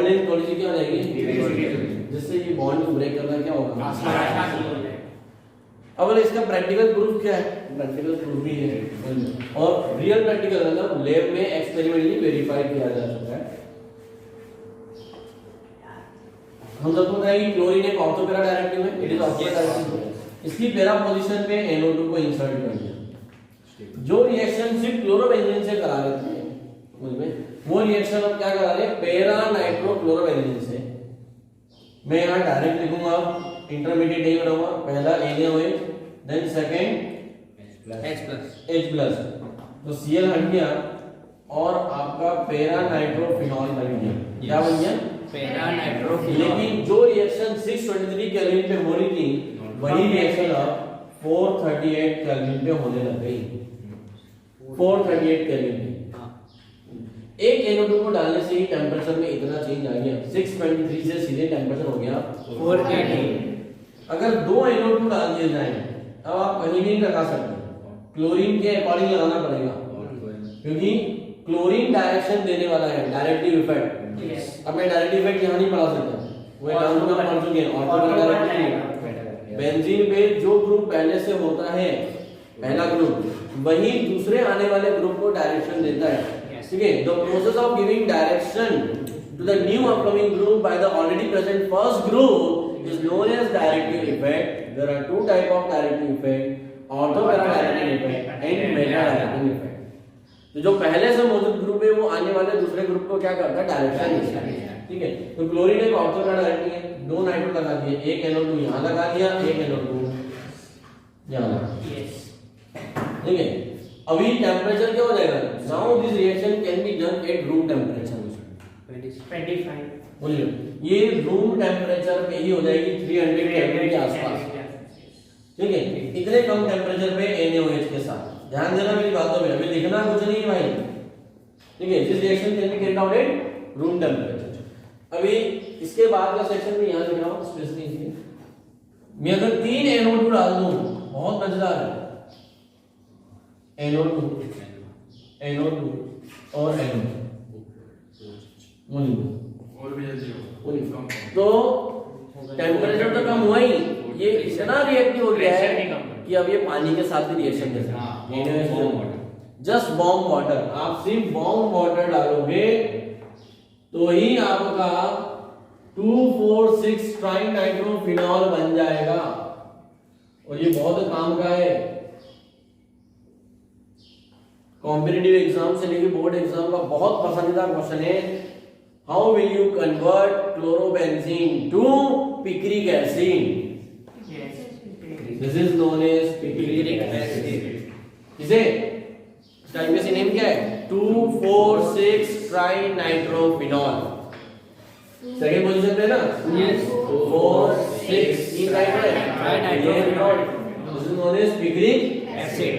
लेंथ थोड़ी सी क्या हो जाएगी, जिससे ये बॉन्ड को ब्रेक करना क्या होगा। अब इसका प्रैक्टिकल प्रूफ क्या है, प्रैक्टिकल प्रूफ भी है, और रियल प्रैक्टिकल मतलब लैब में एक्सपेरिमेंटली वेरीफाई किया जा चुका है। हम सबको पता है कि क्लोरीन एक ऑर्थोपैरा डायरेक्टिव है, इट इज ऑर्थोपैरा डायरेक्टिव, इसकी पैरा पोजीशन पे NO2 को इंसर्ट कर दिया, जो रिएक्शन सिर्फ क्लोरोबेंजीन से करा रहे थे वो रिएक्शन अब क्या करा रहे हैं पैरा नाइट्रोक्लोरोबेंजीन से। मैं यहाँ डायरेक्ट लिखूंगा, इंटरमीडिएट नहीं बनाऊंगा, पहला NaOH, देन सेकंड H+, तो Cl हट गया और आपका पैरा नाइट्रोफिनॉल बन गया। क्या बन गया, पैरा नाइट्रोफिनॉल। लेकिन जो रिएक्शन 623 केल्विन पे हो रही थी वही रिएक्शन अब 438 केल्विन पे होने लग गई, 438 केल्विन पे। एक NO2 को डालने से ही टेंपरेचर में इतना चेंज आ गया, 623 से सीधे टेंपरेचर हो गया 480। अगर दो NO2 डाल दिए जाए, अब आप कहीं नहीं लगा सकते, क्लोरीन के अकॉर्डिंग लगाना पड़ेगा, क्योंकि क्लोरीन डायरेक्शन देने वाला है, डायरेक्टिव इफेक्ट। अब मैं डायरेक्टिव इफेक्ट यहाँ नहीं पढ़ा सकता, वो नाम तो पढ़ चुके हैं। बेंजीन पे जो ग्रुप पहले से होता है, पहला ग्रुप, वही दूसरे आने वाले ग्रुप को डायरेक्शन देता है, ठीक है। The process of giving direction to the new upcoming group by the already present first group is known as directive effect. There are two type of directive effect, orthopara directive effect and meta directive effect. तो जो पहले से मौजूद group है वो आने वाले दूसरे ग्रुप को क्या करता है, डायरेक्शन। ठीक है, तो क्लोरीन एक ऑर्थोगोनैलिटी है, दो नाइट्रो लगा दिए, एक NO2 यहाँ लगा दिया, एक NO2 यहाँ लगा दिया। Yes. ठीक है, अभी टेम्परेचर क्या हो जाएगा, now this reaction can be done at room temperature. 25. बोलिए, ये रूम टेम्परेचर पे ही हो जाएगी 300 केल्विन के आसपास। ठीक है, इतने कम टेम्परेचर पे NaOH के साथ, ध्यान देना मेरी बातों में, अभी लिखना कुछ नहीं भाई। ठीक है, this reaction can be carried out at room temperature. अभी इसके बाद का सेक्शन में यहां लिख रहा हूं स्पेशली इसलिए, मैं अगर 3 NO2 डाल दूं, बहुत मजेदार है, NO2 और NO2 और भी जल्दी हो तो टेम्परेचर तो कम हुआ ही, ये इतना रिएक्टिव हो गया Pressure भी है कम है। कि अब ये पानी के साथ भी रिएक्शन कर सकता है। जस्ट वार्म वाटर, आप सिर्फ वार्म वाटर डालोगे तो ही आपका 2,4,6 ट्राइनाइट्रोफिनॉल बन जाएगा, और ये बहुत काम का है। कॉम्पिटिटिव एग्जाम से लेकर बोर्ड एग्जाम का बहुत पसंदीदा क्वेश्चन है, how will you convert chlorobenzene to picric acid. Yes. This is known as picric acid. इसे टाइप का नेम क्या है, 2,4,6 ट्राइनाइट्रोफिनॉल। सेकंड पोजीशन पे ना, Yes. 4,6 तीन trinitrophenol, this is known as picric Acid.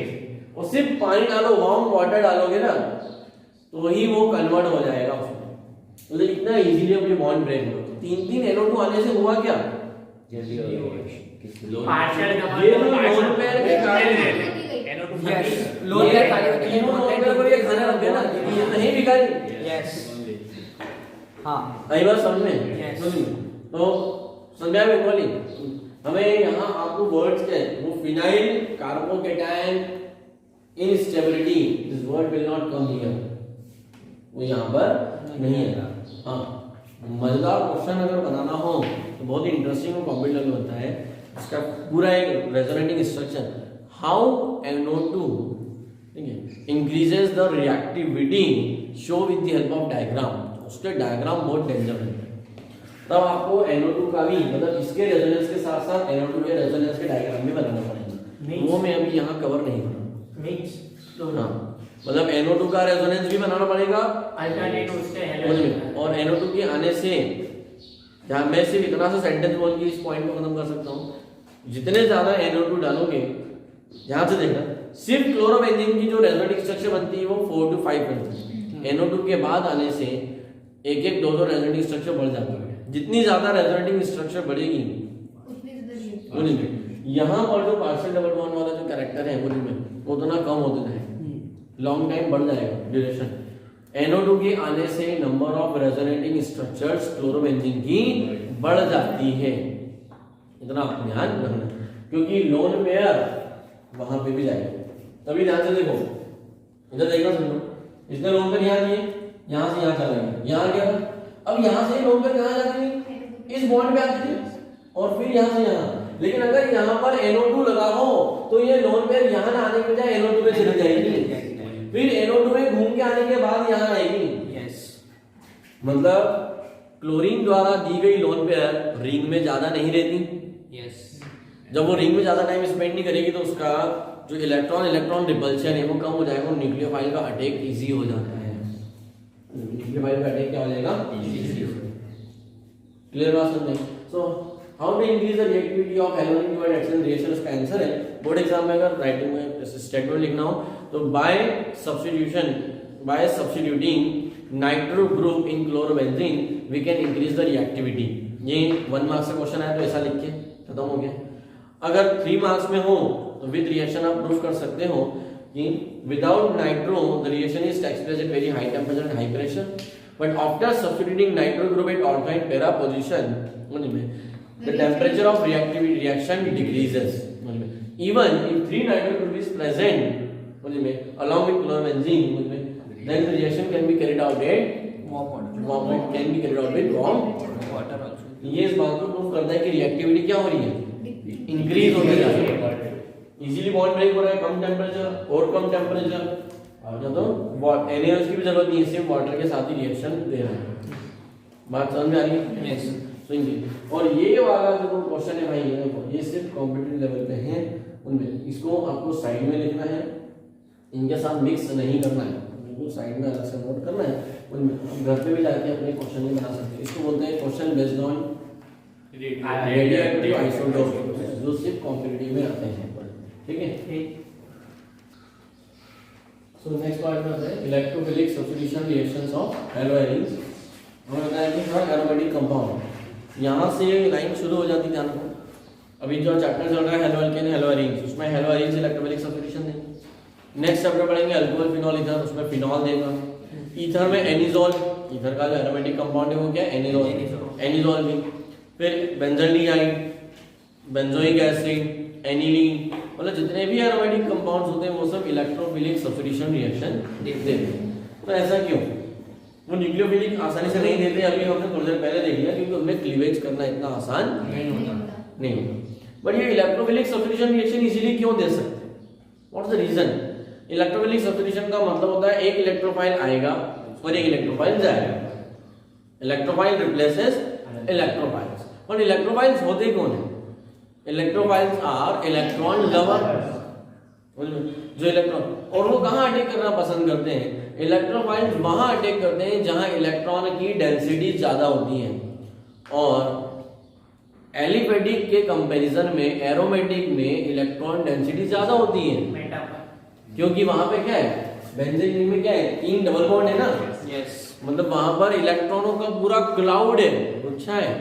और सिर्फ पानी डालो, वार्म वाटर डालोगे ना तो ही वो कन्वर्ट हो जाएगा उसमें। तो इतना इजीली अपने बॉन्ड ब्रेक हो। तो 3 NO2 आने से हुआ क्या, Partial double ये bond, लोग partial लोन पेयर के कारण NO2 Yes. ये लोन पेयर खाली ये होते हैं, लोन पेयर को ये खाने लग गए ना, ये नहीं बिकाई। Yes. हाँ. आई बात समझ में? Yes. सुनिए, तो संज्ञा में बोली हमें यहाँ आपको वर्ड्स क्या है, वो phenyl carbocation instability, this word will not come here, वो यहाँ पर नहीं है। हाँ, मजेदार क्वेश्चन अगर बनाना हो तो बहुत ही इंटरेस्टिंग और कॉम्पिटिटिव होता है। इसका पूरा एक रेजोनेटिंग स्ट्रक्चर, हाउ NO2 ठीक है increases the reactivity show with the help of diagram. उसके डायग्राम बहुत डेंजर है, तब आपको NO2 का भी मतलब इसके रेजोनेंस के साथ साथ NO2 के रेजोनेंस के डायग्राम भी बनाना पड़ेगा, वो मैं अभी यहाँ कवर नहीं करूँगा। Mix. हाँ, मतलब NO2 का रेजोनेंस भी बनाना पड़ेगा, Alternate उसके बोलिए, हैलोजन। और NO2 के आने से क्या, मैं सिर्फ इतना सा सेंटेंस बोल के इस पॉइंट को खत्म कर सकता हूँ, जितने ज्यादा NO2 डालोगे, ध्यान से देखना, सिर्फ क्लोरोबेंजीन की जो रेजोनेटिंग स्ट्रक्चर बनती है वो 4 to 5 बनती है। NO2 के बाद आने से एक एक दो रेजोनेटिंग स्ट्रक्चर बढ़ जाता है। जितनी ज्यादा रेजोनेटिंग स्ट्रक्चर बढ़ेगी, बोलिए, यहाँ पर जो पार्शियल डबल बॉन्ड वाला जो कैरेक्टर है बोलिए वो उतना कम होता है, लॉन्ग टाइम बढ़ जाएगा ड्यूरेशन। NO2 के आने से number of resonating structures chlorobenzene की बढ़ जाती है, इतना आप ध्यान रखना, क्योंकि लोन पेयर वहां पे भी जाएगा। तभी ध्यान से देखो, इधर देखना सुनो, इसने लोन पेयर यहाँ दिए, यहाँ से यहाँ चला गया, यहाँ गया, अब यहाँ से लोन पेयर कहाँ जाती है, इस बॉन्ड पे आती है, और फिर यहाँ से यहाँ। लेकिन अगर यहाँ पर NO2 लगा हो तो ये लोन पेयर यहाँ ना आने के बजाय NO2 पे चली जाएगी, फिर NO2 में घूम के आने के बाद यहाँ आएगी। Yes. मतलब क्लोरीन द्वारा दी गई लोन पेयर रिंग में ज्यादा नहीं रहती। Yes. जब वो रिंग में ज्यादा टाइम स्पेंड नहीं करेगी तो उसका जो इलेक्ट्रॉन रिपल्शन है वो कम हो जाएगा, न्यूक्लियोफाइल का अटैक इजी हो जाता है। न्यूक्लियोफाइल का अटैक क्या हो जाएगा, इजी। क्लियर बात समझ? So how to increase the reactivity of halogen toward action reaction, इसका आंसर है बोर्ड एग्जाम में अगर राइटिंग में स्टेटमेंट लिखना हो तो by substituting nitro group in chlorobenzene we can increase the reactivity. ये 1 मार्क्स का क्वेश्चन आया तो ऐसा लिख के खत्म हो गया। अगर 3 मार्क्स में हो तो विद रिएक्शन आप प्रूफ कर सकते हो कि without nitro the reaction is expressed at very high temperature and high pressure, but after substituting nitro group at ortho and para position the temperature of reaction decreases. Even if 3 nitro group is present along with chlorobenzene, then the reaction can be carried out at warm Water also. ये इस बात को prove करता है कि reactivity क्या हो रही है, इंक्रीज होने जा रही है। इजीली बॉन्ड ब्रेक हो रहा है कम टेम्परेचर और कम टेम्परेचर, और तो NaOH की भी जरूरत नहीं है, सिर्फ वाटर के साथ ही रिएक्शन दे रहे हैं। बात समझ में आ रही है? यस। सुनिए, और ये वाला जो क्वेश्चन है भाई, ये देखो, ये सिर्फ कॉम्पिटिटिव लेवल पे है, उनमें इसको आपको साइड में लिखना है, इनके साथ मिक्स नहीं करना है, बिल्कुल साइड में अलग से नोट करना है। उनमें आप घर पे भी जाके अपने क्वेश्चन नहीं बना सकते। इसको बोलते हैं question based on radioactive isotope, जो सिर्फ कॉम्पिटिटिव में आते हैं। ठीक है, सो नेक्स्ट पार्ट में आता है electrophilic substitution reactions of halogens. हमें बताया कि थोड़ा एरोमेटिक कंपाउंड, यहाँ से लाइन शुरू हो जाती है। ध्यान रखो, अभी जो चैप्टर चल रहा है हेलोएल्केन हेलोएरीन्स, उसमें हेलोएरीन्स इलेक्ट्रोफिलिक सब्स्टिट्यूशन देंगे। नेक्स्ट चैप्टर पढ़ेंगे अल्कोहल फिनॉल ईथर, उसमें फिनॉल देगा। ईथर में एनिजोल, ईथर का जो एरोमेटिक कंपाउंड है वो क्या है? एनिजोल, एनिजोल भी। फिर बेंजल्डिहाइड, बेंजोइक एसिड, एनिलीन, मतलब जितने भी एरोमेटिक कंपाउंड्स होते हैं वो सब इलेक्ट्रोफिलिक सब्स्टिट्यूशन रिएक्शन देते हैं। तो ऐसा क्यों? वो न्यूक्लियोफिलिक आसानी से नहीं देते, अभी हमने थोड़ी देर पहले देख लिया, क्योंकि उनमें क्लीवेज करना इतना आसान नहीं होता। बट ये इलेक्ट्रोफिलिक सब्स्टिट्यूशन रिएक्शन इजीली क्यों दे सकते हैं? What is the reason? Electrophilic substitution का मतलब होता है एक इलेक्ट्रोफाइल आएगा और एक इलेक्ट्रोफाइल जाएगा। Electrophile replaces electrophiles. और इलेक्ट्रोफाइल्स होते कौन है? इलेक्ट्रोफाइल्स आर इलेक्ट्रॉन लवर, जो इलेक्ट्रॉन, और वो कहाँ अटैक करना पसंद करते हैं? इलेक्ट्रोफाइल्स वहां अटैक करते हैं जहां इलेक्ट्रॉन की डेंसिटी ज्यादा होती है। और एलिफेटिक के कंपैरिजन में एरोमेटिक में इलेक्ट्रॉन डेंसिटी ज्यादा होती है, क्योंकि वहां पे क्या है? बेंजीन रिंग में क्या है? 3 डबल बॉन्ड है ना। यस। मतलब वहां पर इलेक्ट्रॉनों का पूरा क्लाउड है, अच्छा है,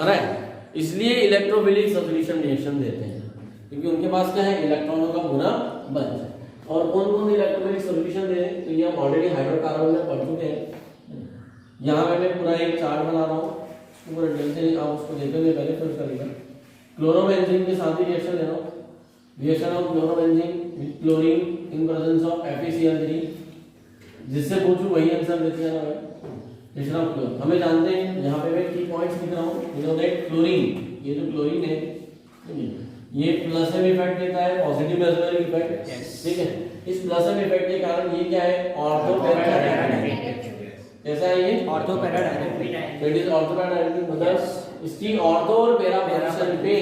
राइट। इसलिए इलेक्ट्रोफिलिक सब्स्टिट्यूशन रिएक्शन देते हैं, क्योंकि उनके पास क्या है? इलेक्ट्रॉनों का पूरा बंच है। और कौन कौन इलेक्ट्रोफिलिक सब्स्टिट्यूशन दे रहे हैं? तो ये हम ऑलरेडी हाइड्रोकार्बन में पढ़ चुके हैं। यहाँ मैंने पूरा एक चार्ट बना रहा हूँ, पूरा डिटेल से आप उसको देखेंगे पहले, फिर करेगा। क्लोरोबेंजीन के साथ ही रिएक्शन ले रहा हूँ। Reaction of chlorobenzene with chlorine in presence of FeCl3, जिससे पूछूं वही आंसर देते हैं ना। रिएक्शन ऑफ क्लोरीन हम जानते हैं, यहाँ पे मैं की पॉइंट्स लिख रहा हूँ। यू नो दैट क्लोरीन, ये जो क्लोरीन है ये प्लस एम इफेक्ट देता है, पॉजिटिव मेसोमेरिक इफेक्ट, ठीक है। इस प्लस एम इफेक्ट के कारण ये क्या है? Ortho para directive. कैसा है ये? Ortho para directive. It is ortho para directive, मतलब इसकी ऑर्थो और पैरा पोजीशन पे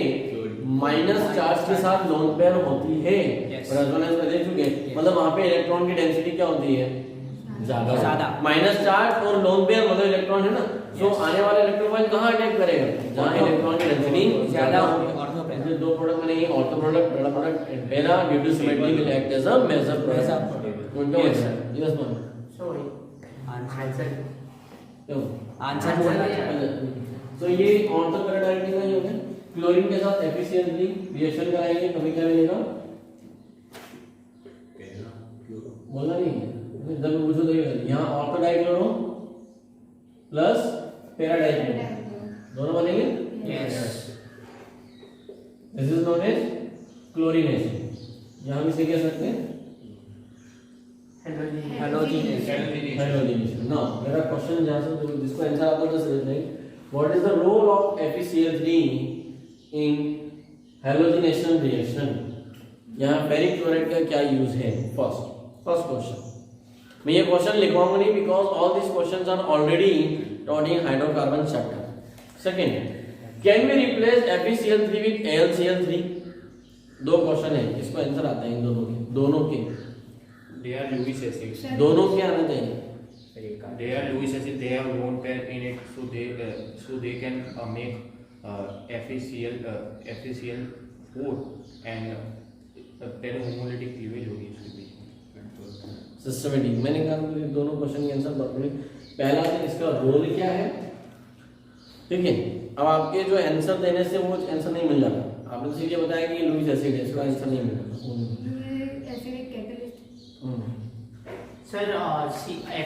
माइनस चार्ज के साथ लोन पेयर होती है। रेजोनेंस में देख चुके हैं, मतलब वहां पे इलेक्ट्रॉन की डेंसिटी क्या होती है? ज्यादा। माइनस चार्ज और लोन पेयर मतलब इलेक्ट्रॉन है ना, तो आने वाला इलेक्ट्रोफाइल कहां अटैक करेगा? जहां इलेक्ट्रॉन की डेंसिटी ज्यादा होगी। जो दो प्रोडक्ट में नहीं, ortho product, para product, para due to symmetry will act as a major product. उनका यस मान सॉरी आंसर क्यों आंसर बोलना। तो ये ऑर्थो पैरा डायरेक्टिव का ही हो गया। क्लोरीन के साथ FeCl3 रिएक्शन कराएंगे, कभी क्या मिलेगा? बोलना नहीं है, जब पूछो तो यहाँ ortho dichloro plus para dichloro दोनों बनेंगे। Yes. This is known as chlorination. यहाँ भी से कह सकते हैं हेलोजीनेशन। हाइड्रोजनेशन। नाउ मेरा क्वेश्चन जहाँ से जो जिसको आंसर आता है just reasoning, what is the role of FeCl3 in halogenation reaction? यहाँ फेरिक क्लोराइड का क्या यूज है? फर्स्ट क्वेश्चन मैं ये क्वेश्चन लिखवाऊंगा नहीं, because all this questions are already taught in hydrocarbon chapter. Second, can we replace FeCl3 with AlCl3? दो question है, इसको आंसर आता है इन दोनों के They are Lewis acids. दोनों के आना चाहिए। They are Lewis acid. They have lone pair in it, so they can make FeCl4 and paired homolytic cleavage होगी इसके बीच। सिस्टमेटिक, मैंने कहा कि दोनों क्वेश्चन के आंसर बता। पहला है इसका रोल क्या है, ठीक है। अब आपके जो आंसर देने से वो आंसर नहीं मिल जाता। आपने तो ये बताया कि लुईस एसिड है, इसका आंसर नहीं मिलेगा। एसिडिक कैटलिस्ट सर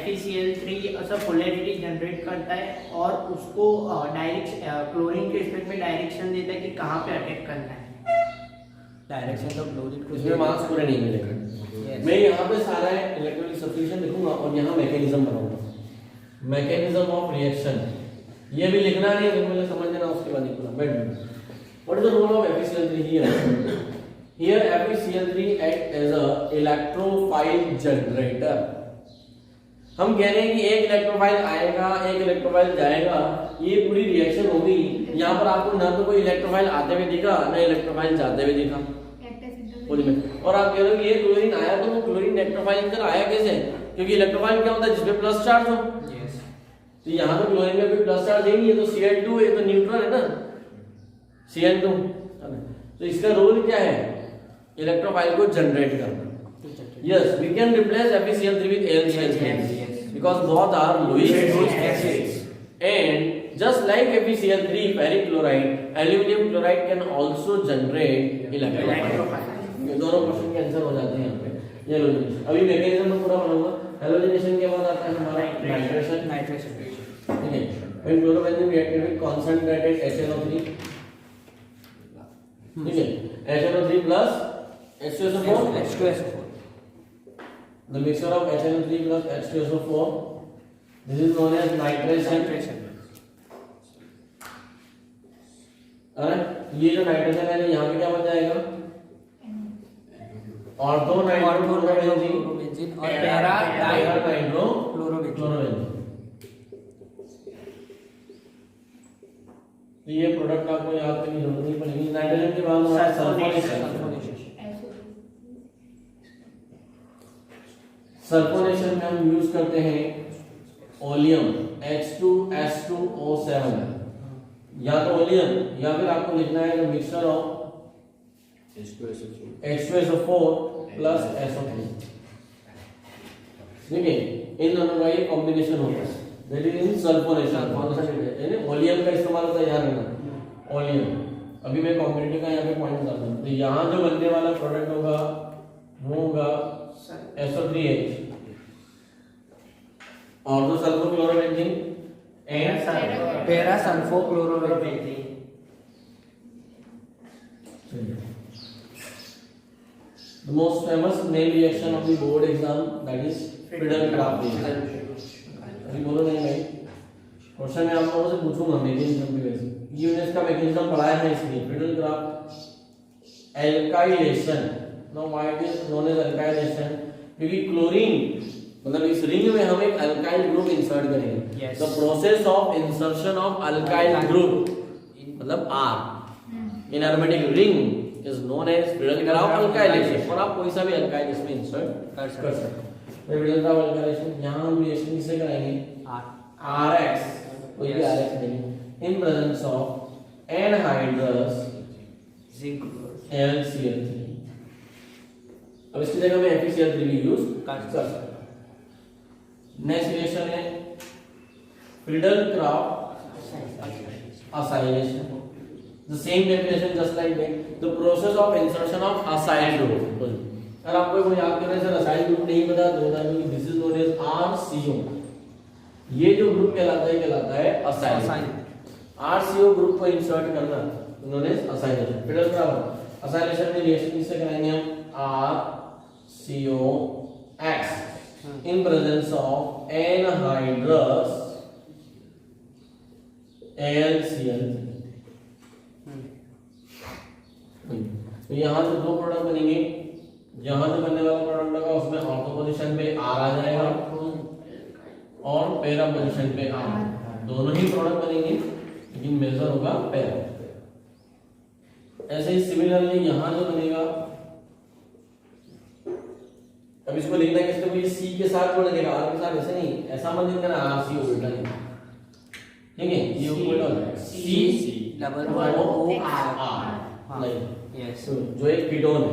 FeCl3 ऐसा पोलैरिटी जनरेट करता है और उसको डायरेक्ट क्लोरीन के रिस्पेक्ट में डायरेक्शन देता है कि कहाँ पे अटैक करना है। डायरेक्शन तो क्लोरीन को इसमें मार्क्स पूरे नहीं मिलेंगे। मैं यहाँ पे सारा इलेक्ट्रोलिक सब्स्टिट्यूशन लिखूंगा और यहाँ मैकेनिज्म बनाऊंगा, मैकेनिज्म ऑफ रिएक्शन। ये भी लिखना नहीं है, तो मुझे समझ लेना, उसके बाद लिखूंगा। What is the role of FeCl3 here? Here FeCl3 act as a electrophile generator. हम कह रहे हैं कि एक इलेक्ट्रोफाइल आएगा, एक इलेक्ट्रोफाइल जाएगा, ये पूरी रिएक्शन होगी। यहाँ पर आपको ना तो कोई इलेक्ट्रोफाइल आते हुए दिखा, ना इलेक्ट्रोफाइल जाते हुए दिखा। और आप कह रहे हो ये क्लोरीन आया, तो वो क्लोरीन इलेक्ट्रोफाइल इधर आया कैसे? क्योंकि इलेक्ट्रोफाइल क्या होता है? जिसमें प्लस चार्ज हो। तो यहाँ पे क्लोरीन में कोई प्लस चार्ज ही नहीं है, तो Cl2 ये तो न्यूट्रल है ना, Cl2। तो इसका रोल क्या है? इलेक्ट्रोफाइल को जनरेट करना। Yes, we can replace FeCl3 with AlCl3 because both are Lewis acids. And just like FeCl3 ferric chloride, aluminum chloride can also generate electrophile. ये दोनों क्वेश्चन के आंसर हो जाते हैं यहाँ पे। ये लो अभी मैकेनिज्म में पूरा बनाऊंगा। हैलोजिनेशन के बाद आता है हमारा नाइट्रेशन। ठीक है, when chlorobenzene reacted with concentrated HNO3, ठीक है, HNO3 plus H2SO4, the mixture of HNO3 plus H2SO4, this is known as nitration. ये जो नाइट्रेशन है यहाँ पे क्या बन जाएगा? ऑर्थो नाइट्रोक्लोरोबेंजीन और पैरा नाइट्रोक्लोरोबेंजीन। तो ये प्रोडक्ट आपको याद करने की जरूरत नहीं पड़ेगी। नाइट्रोजन के बाद हमारा सल्फोनेशन में हम यूज करते हैं ओलियम H2S2O7, या तो ओलियम या फिर आपको लिखना है mixture of H2SO4 plus SO3। ठीक है, इन दोनों का ये कॉम्बिनेशन होता है, दैट इज इन सल्फोनेशन। यानी ओलियम का इस्तेमाल होता है, याद रखना ओलियम। अभी मैं कॉम्बिनेटिव का यहाँ पे पॉइंट करता हूँ। तो यहाँ जो बनने वाला प्रोडक्ट होगा वो होगा SO3H और जो sulphochlorobenzene and para sulphochlorobenzene. The most famous main reaction of the board exam, that is Friedel-Crafts reaction. अभी बोलो नहीं भाई, क्वेश्चन मैं आप लोगों से पूछूंगा मैकेनिज्म की वजह से। ये मैंने इसका मैकेनिज्म पढ़ाया है, इसलिए Friedel-Crafts alkylation। Now why it is known as alkylation? क्योंकि क्लोरीन मतलब इस रिंग में हम एक अल्काइल ग्रुप इंसर्ट करेंगे। The process of insertion of alkyl group मतलब R in aromatic ring is known as Friedel-Crafts alkylation। और आप कोई सा भी अल्काइल इसमें इंसर्ट कर सकते हैं। Friedel-Crafts alkylation यहाँ हम रिएक्शन किससे कराएंगे? RX, कोई भी RX नहीं, in presence of anhydrous zinc LCl3। अब इसकी जगह में FeCl3 भी यूज कर सकते हैं। नेक्स्ट रिएक्शन है Friedel-Crafts acylation। The same definition just like that, the process of insertion of acyl group। अगर आपको कोई याद करना है सर acyl group नहीं पता तो बता दूं कि this is known as RCO। ये जो ग्रुप कहलाता है acyl। RCO ग्रुप को इंसर्ट करना known as acylation। Friedel-Crafts acylation में रिएक्शन किससे कराएंगे हम? RCOX in presence of anhydrous LCl3। तो यहाँ से दो प्रोडक्ट बनेंगे। यहाँ जो बनने वाला प्रोडक्ट होगा उसमें ऑर्थो पोजीशन पे R आ जाएगा और पैरा पोजीशन पे R। दोनों ही प्रोडक्ट बनेंगे लेकिन मेजर होगा पैरा। ऐसे ही सिमिलरली यहाँ जो बनेगा, अब इसको लिखना किसके लिए? C के साथ जोड़ देगा, R के साथ ऐसे नहीं, ऐसा मत लिखना RCO उल्टा लिखना। ठीक है, ये उल्टा C डबल O R नहीं। यस, जो एक कीटोन है,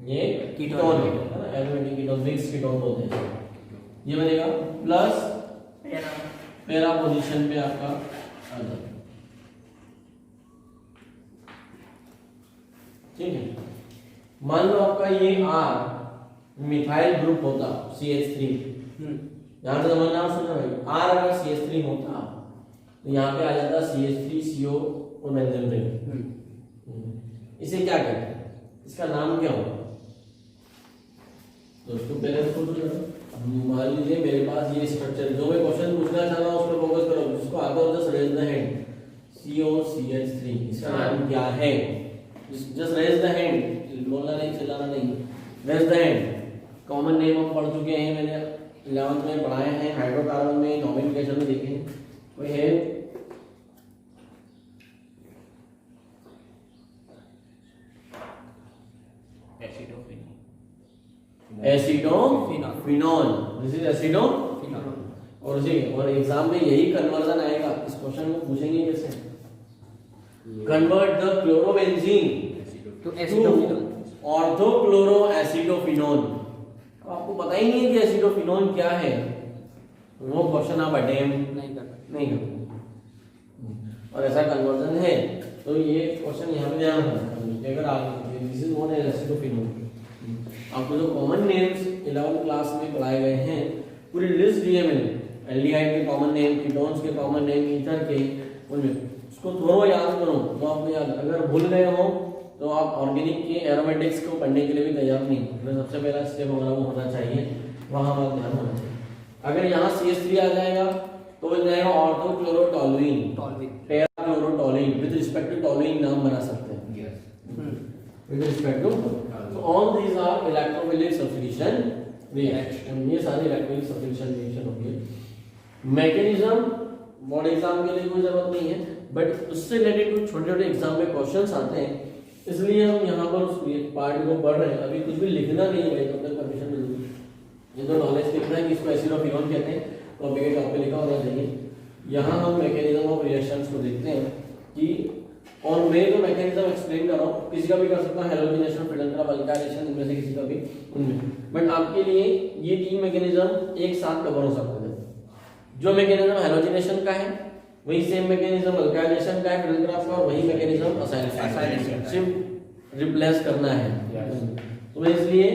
ये कीटोन है ना, एरोमेटिक कीटोन, मिक्स कीटोन बोलते हैं। ये बनेगा प्लस पैरा पोजीशन पे आपका आ जाएगा। ठीक है, मान लो आपका ये R मिथाइल ग्रुप होता CH3, यहाँ से समझना सुनना भाई, R अगर CH3 होता तो यहाँ पे आ जाता CH3CO और बेंजीन रिंग। इसे क्या कहते हैं? इसका नाम क्या होगा दोस्तों? पहले सोचो। मान लीजिए मेरे पास ये स्ट्रक्चर, जो मैं क्वेश्चन पूछना चाह रहा हूँ उस पर फोकस करो, जिसको आगे और just raise the hand, COCH3, इसका नाम क्या है? जस्ट रेज द हैंड, बोलना नहीं, चिल्लाना नहीं। West the end common name हम पढ़ चुके हैं, मैंने 11th में पढ़ाए हैं, हाइड्रोकार्बन में नॉमेनक्लेचर में देखे हैं। कोई है एसिडोफिनॉल, दिस इज एसिडोफिनॉल। और एग्जाम में यही कन्वर्जन आएगा, इस क्वेश्चन में पूछेंगे कैसे कन्वर्ट द क्लोरोबेंजीन टू एसिडोफिनॉल। ऑर्थोक्लोरोएसिडोफिनॉल। आपको पता ही नहीं है कि एसिडोफिनॉल क्या है, वो क्वेश्चन आप अटेम्प्ट नहीं कर नहीं करते। और ऐसा कन्वर्जन है तो ये क्वेश्चन यहाँ पे ध्यान रखना, अगर आप दिस इज नॉट एज एसिडोफिनॉल। आपको जो कॉमन नेम्स 11th क्लास में पढ़ाए गए हैं पूरी लिस्ट दी है मैंने, एल्डिहाइड के कॉमन नेम, कीटोन्स के कॉमन नेम, ईथर के, उनमें उसको थोड़ा याद करो तो आपको याद। अगर भूल गए हो तो आप ऑर्गेनिक के एरोमेटिक्स को पढ़ने के लिए भी तैयार नहीं हो, सबसे पहला स्टेप हमारा वो होना चाहिए, वहाँ हमारा ध्यान होना चाहिए। अगर यहाँ CH3 आ जाएगा तो हो जाएगा orthochlorotoluene, parachlorotoluene, with respect to toluene नाम बना सकते हैं, with respect to. So all these are electrophilic substitution reaction, ये सारे electrophilic substitution reaction होंगे। मैकेनिज्म बोर्ड एग्जाम के लिए कोई जरूरत नहीं है, बट उससे रिलेटेड कुछ छोटे छोटे एग्जाम में क्वेश्चंस आते हैं, इसलिए हम यहाँ पर उस पार्ट को पढ़ रहे हैं। अभी कुछ भी लिखना नहीं है भाई, तब तक परमिशन मिल गई। ये तो नॉलेज लिखना है कि इसको एसिडोफिनॉल कहते हैं, टॉपिक के टॉप पे लिखा होना चाहिए। यहाँ हम मैकेनिज्म ऑफ रिएक्शंस को देखते हैं कि, और मैं जो मैकेनिज्म एक्सप्लेन कर रहा हूँ किसी का भी कर सकता हूँ, हैलोजिनेशन, फिल्टर, अल्काइलेशन, इनमें से किसी का भी, उनमें। बट आपके लिए ये 3 मैकेनिज्म एक साथ कवर हो सकते हैं। जो मैकेनिज्म हैलोजिनेशन का है वही सेम मैकेनिज्म अल्काइलेशन का है, फिल्टर का, और वही मैकेनिज्म असाइलेशन, सिर्फ रिप्लेस करना है। तो मैं इसलिए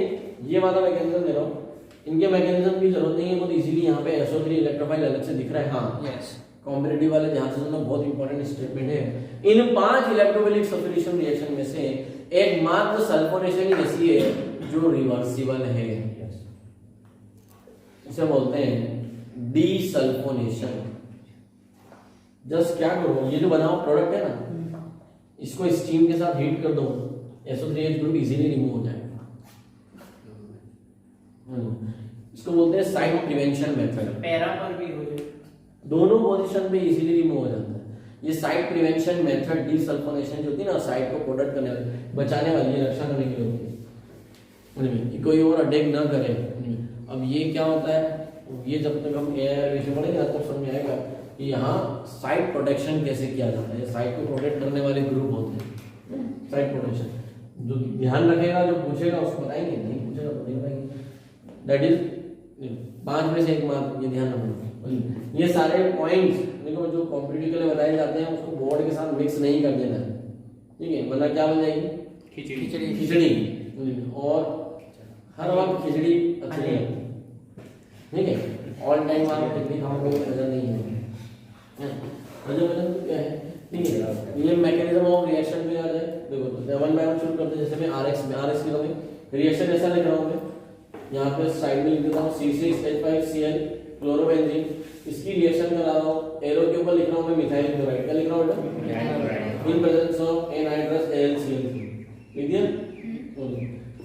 ये वाला मैकेनिज्म दे रहा हूँ, इनके मैकेनिज्म की जरूरत नहीं है, बहुत इजीली यहाँ पे SO3 इलेक्ट्रोफाइल अलग से दिख रहा है। हाँ यस, कॉम्पिटिटिव वाले ध्यान से सुनना, बहुत इंपॉर्टेंट स्टेटमेंट है। इन 5 इलेक्ट्रोफिलिक सब्स्टिट्यूशन रिएक्शन में से एकमात्र सल्फोनेशन ही ऐसी है जो रिवर्सिबल है, इसे बोलते हैं डीसल्फोनेशन। जस्ट क्या करो, ये जो बनाओ प्रोडक्ट है ना, इसको स्टीम के साथ हीट कर दो, SO3H ग्रुप इजीली रिमूव हो जाएगा। इसको बोलते हैं साइट प्रिवेंशन मेथड। पैरा पर भी हो जाए, दोनों पोजीशन पे इजीली रिमूव हो जाता है। ये साइट प्रिवेंशन मेथड, डीसल्फोनेशन जो होती है ना, साइट को प्रोटेक्ट करने वाली, बचाने वाली है, रक्षा करने के लिए होती है, कि कोई और अटैक ना करे। अब ये क्या होता है, ये जब तक हम एयर पढ़ेंगे तब समझ में आएगा कि यहाँ साइट प्रोटेक्शन कैसे किया जाता है। साइट को प्रोटेक्ट करने वाले ग्रुप होते हैं, साइट प्रोटेक्शन। जो ध्यान रखेगा, जो पूछेगा उसको बताएंगे, नहीं पूछेगा तो नहीं बताएंगे। दैट इज 5 में से एक मात्र, ये ध्यान रखना। ये सारे पॉइंट्स देखो जो कॉम्पिटिटिव के लिए बताए जाते हैं, उसको बोर्ड के साथ मिक्स नहीं कर देना है, ठीक है, वरना क्या बन जाएगी खिचड़ी। और हर वक्त खिचड़ी अच्छी नहीं, ठीक है, ऑल टाइम आप खिचड़ी खाओगे मजा नहीं है। वजह तो क्या है, ठीक है। ये मैकेनिज्म ऑफ रिएक्शन पे आ जाए, देखो तो 1 बाय 1 शुरू करते हैं। जैसे मैं RX में RX की रिएक्शन ऐसा लिख रहा हूँ मैं, यहाँ पे साइड में लिख देता हूँ C6H5Cl क्लोरोबेंजीन, इसकी रिएक्शन करा रहा हूँ। एरो के ऊपर लिख रहा हूँ मैं मिथाइल क्लोराइड, क्या लिख रहा हूँ बेटा, in presence of anhydrous AlCl, लिख दिया।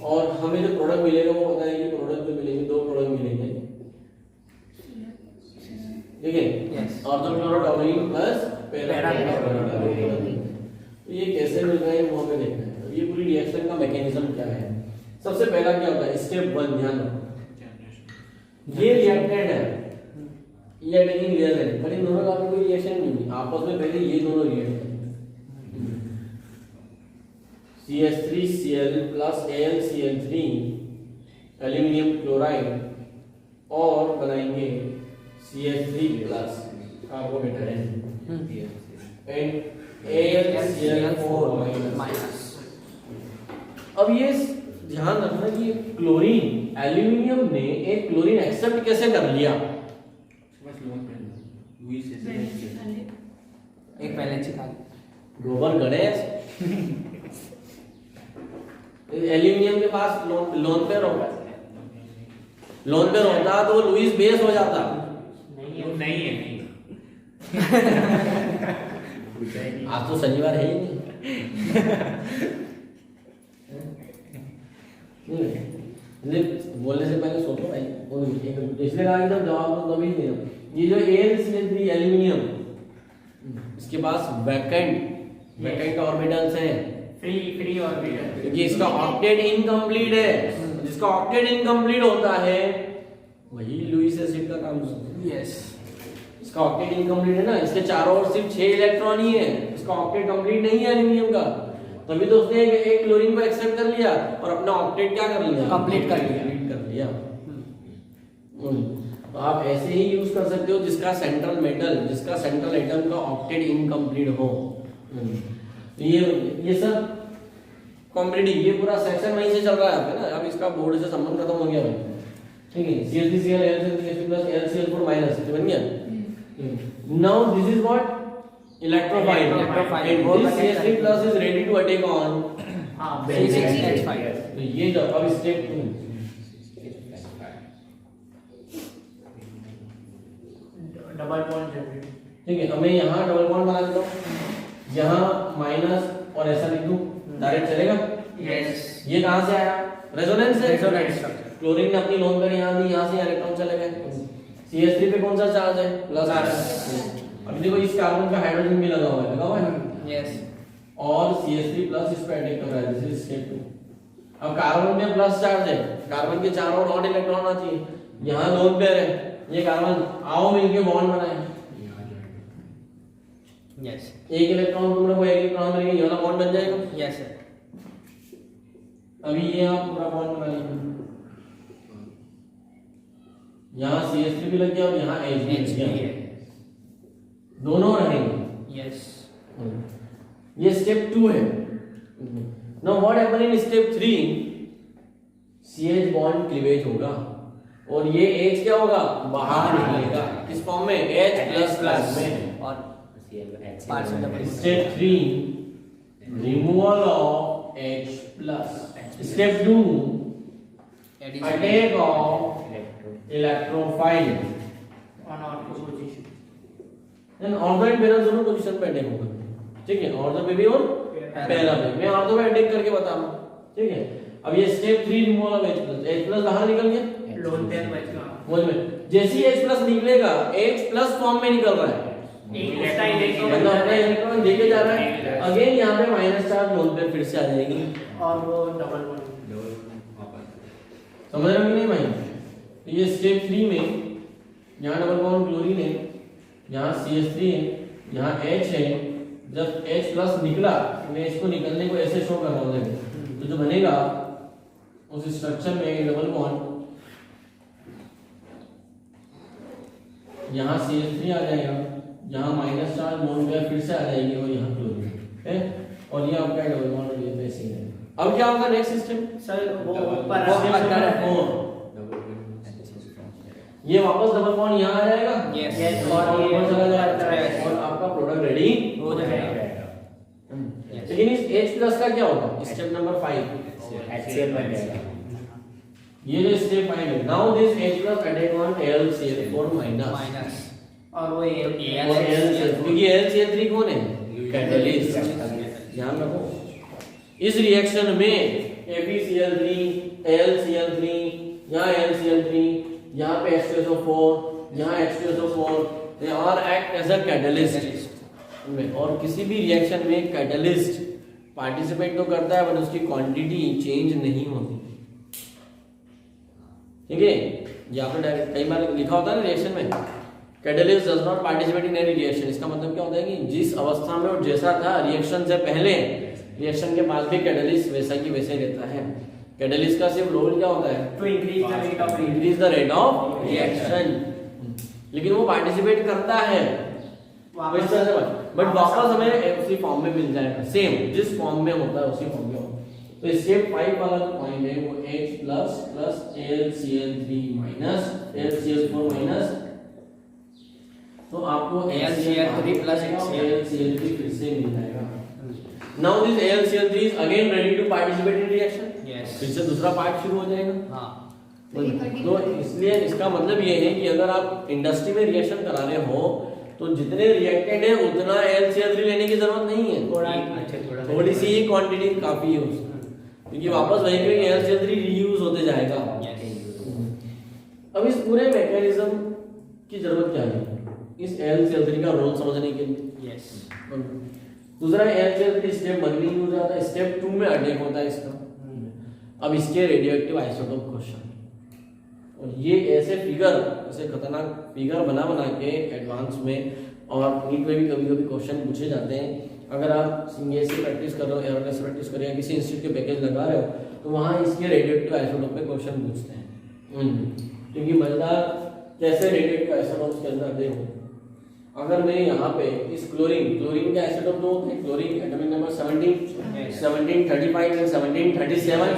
और हमें जो प्रोडक्ट मिलेगा वो पता है कि प्रोडक्ट जो मिलेंगे, 2 प्रोडक्ट मिलेंगे, ठीक है, ऑर्थोक्लोरोटोलुइन प्लस पैराक्लोरोटोलुइन। ये कैसे मिल रहा है वो हमें देखना है। ये पूरी रिएक्शन का मैकेनिज्म क्या है। सबसे पहला क्या होता है, स्टेप 1 ध्यान रखो, ये रिएक्टेंट है, ये अटैकिंग लेयर है, पर इन दोनों का कोई रिएक्शन नहीं है आपस में, पहले ये दोनों रिएक्ट करेंगे। CH3Cl plus AlCl3 aluminium chloride, और बनाएंगे CH3 plus carbonated and AlCl4 minus. अब ये ध्यान रखना कि क्लोरीन, एल्यूमिनियम ने एक क्लोरीन एक्सेप्ट कैसे कर लिया, एक बैलेंस खा गोबर गणेश। एल्यूमिनियम के पास लोन पे होता तो वो लुईस बेस हो जाता, नहीं है। आज तो शनिवार है ही नहीं। नहीं बोलने से पहले सोचो भाई। इसलिए कहा कि जब जवाब दो तभी नहीं दो। ये जो AlCl3 एल्यूमिनियम, इसके पास वैकेंट ऑर्बिटल्स हैं, फ्री ऑर्बिटल, क्योंकि इसका ऑक्टेट इनकम्प्लीट है। जिसका ऑक्टेट इनकम्प्लीट होता है वही लुईस एसिड का काम करता है। यस, इसका ऑक्टेट इनकम्प्लीट है ना, इसके चारों ओर सिर्फ 6 इलेक्ट्रॉन ही है, इसका ऑक्टेट कंप्लीट नहीं है एल्यूमिनियम का। तभी तो उसने एक क्लोरीन को एक्सेप्ट कर लिया और अपना ऑक्टेट क्या कर लिया, Complete कर लिया। तो आप ऐसे ही यूज कर सकते हो जिसका सेंट्रल एटम का ऑक्टेट इनकम्प्लीट हो। ये सब कॉम्पिटिटिव, ये पूरा सेक्शन वहीं से चल रहा है आपका ना। अब इसका बोर्ड से संबंध खत्म हो गया भाई, ठीक है। CH3Cl LCl3 plus LCl4 minus बन गया। Now this is what electrophile, and this CH3 plus is ready to attack on C6H5। तो ये जो अब स्टेप 2, डबल बॉन्ड जनरेट, ठीक है। हमें यहाँ डबल बॉन्ड बना देता हूँ, यहाँ माइनस और ऐसा लिख दूँ, डायरेक्ट चलेगा। यस, ये कहाँ से आया, रेजोनेंस से। Resonance structure। क्लोरीन ने अपनी लोन पेयर यहाँ दी, यहाँ से इलेक्ट्रॉन चले गए। CH3 पे कौन सा चार्ज है, प्लस। अभी देखो इस कार्बन का हाइड्रोजन भी लगा हुआ है यस, और CH3 प्लस इस पे अटैक कर रहा है, दिस इज स्टेप 2। अब कार्बन में प्लस चार्ज है, कार्बन के चारों ओर डॉट इलेक्ट्रॉन आना चाहिए, यहाँ लोन पेयर है, ये कार्बन आओ मिलके बॉन्ड बनाए, यस, एक इलेक्ट्रॉन तुम लोग को एक इलेक्ट्रॉन मिलेगा, ये वाला बॉन्ड बन जाएगा। Yes sir. अभी ये आप पूरा बॉन्ड बना लीजिए, यहाँ CH3 भी लग गया और यहाँ H भी लग गया, दोनों रहेंगे। यस, ये स्टेप 2 है। Now what happen in step 3, CH bond cleavage होगा और ये H क्या होगा, बाहर निकलेगा, किस फॉर्म में, H++ में। और partial double. Step 3 removal of H+। Step 2 attack of electrophile on ortho position, then ortho and para दोनों पोजीशन पे अटैक होगा, ठीक है। ऑर्थो पे भी और पैरा पे, मैं ऑर्थो पे अटैक करके बता रहा हूं, ठीक है। अब ये स्टेप 3 रिमूवल ऑफ H+ बाहर निकल गया, लोन पेयर बच गया, बोल में जैसे ही H+ निकलेगा, H+ फॉर्म में निकल रहा है, एक एक्स्ट्रा इलेक्ट्रॉन मतलब अपना इलेक्ट्रॉन देके जा रहा है, अगेन यहाँ पे माइनस चार्ज लोन पे फिर से आ जाएगी, और वो डबल बॉन्ड, समझ रहे हो कि नहीं भाई। तो ये स्टेप 3 में यहाँ डबल बॉन्ड क्लोरीन है, यहाँ CH3 है, यहाँ H है। जब H+ निकला, मैं इसको निकलने को ऐसे शो कर रहा हूँ, तो जो बनेगा उस स्ट्रक्चर में डबल बॉन्ड, यहाँ CH3 आ जाएगा, यहाँ माइनस चार्ज लोन पे फिर से आ जाएगी और यहाँ क्लोरीन है, और ये आपका डबल बॉन्ड ये वैसे ही है। अब क्या होगा नेक्स्ट सिस्टम, सर वो ऊपर ये वापस डबल बॉन्ड यहाँ आ जाएगा, यस, और ये चला जाएगा और आपका प्रोडक्ट रेडी हो जाएगा। लेकिन इस H+ का क्या होगा, स्टेप नंबर 5 HCl बन जाएगा। ये जो स्टेप 5 है, now this H+ attack on LCl4 minus, minus और वो क्योंकि LCl3 कौन है, कैटलिस्ट, ध्यान रखो। इस रिएक्शन में FeCl3 LCl3, यहाँ LCl3, यहाँ पे H2SO4, यहाँ H2SO4, they are act as a catalyst। और किसी भी रिएक्शन में कैटलिस्ट पार्टिसिपेट तो करता है बट उसकी क्वांटिटी चेंज नहीं होती, ठीक है। ये आपने कई बार लिखा होता है ना रिएक्शन में, catalyst does not participate in any reaction. इसका मतलब क्या होता है कि जिस अवस्था में वो जैसा था रिएक्शन से पहले, रिएक्शन के बाद भी कैटलिस्ट वैसा की वैसे रहता है। कैटलिस्ट का सिर्फ रोल क्या होता है, to increase the rate of reaction, लेकिन वो पार्टिसिपेट करता है बट वापस हमें उसी फॉर्म में मिल जाएगा, सेम जिस फॉर्म में होता है उसी फॉर्म में होता है। तो स्टेप 5 वाला जो पॉइंट है वो H+ plus LCl3 minus LCl4 minus, तो आपको LCl3 प्लस LCl3 फिर से मिल जाएगा। Now this LCl3 is again ready to participate in reaction, yes, फिर से दूसरा पार्ट शुरू हो जाएगा। हाँ, तो इसलिए इसका मतलब ये है कि अगर आप इंडस्ट्री में रिएक्शन करा रहे हो तो जितने रिएक्टेड है उतना LCl3 लेने की जरूरत नहीं है, थोड़ी सी ही क्वांटिटी काफी है उसमें। क्योंकि वापस वही करेंगे LCl3 रीयूज होते जाएगा। अब इस पूरे मैकेनिज्म की जरूरत क्या है इस LCl3 का रोल समझने के लिए। यस। दूसरा LCl3 स्टेप 1 में यूज होता है, स्टेप 2 में अटैक होता है इसका। अब इसके रेडियोएक्टिव आइसोटोप क्वेश्चन, और ये ऐसे फिगर, ऐसे खतरनाक फिगर बना बना के एडवांस में और नीट में भी कभी कभी क्वेश्चन पूछे जाते हैं। अगर आप सीएससी प्रैक्टिस कर रहे हो, एयरनेस प्रैक्टिस कर रहे हो या किसी इंस्टीट्यूट के पैकेज लगा रहे हो तो वहाँ इसके रेडियोएक्टिव आइसोटोप पे क्वेश्चन पूछते हैं। क्योंकि मजेदार कैसे रेडियोएक्टिव आइसोटोप्स के अंदर देखो, अगर मैं यहाँ पे इस क्लोरीन के आइसोटोप दो है, क्लोरीन एटॉमिक नंबर 1735 एंड 1737।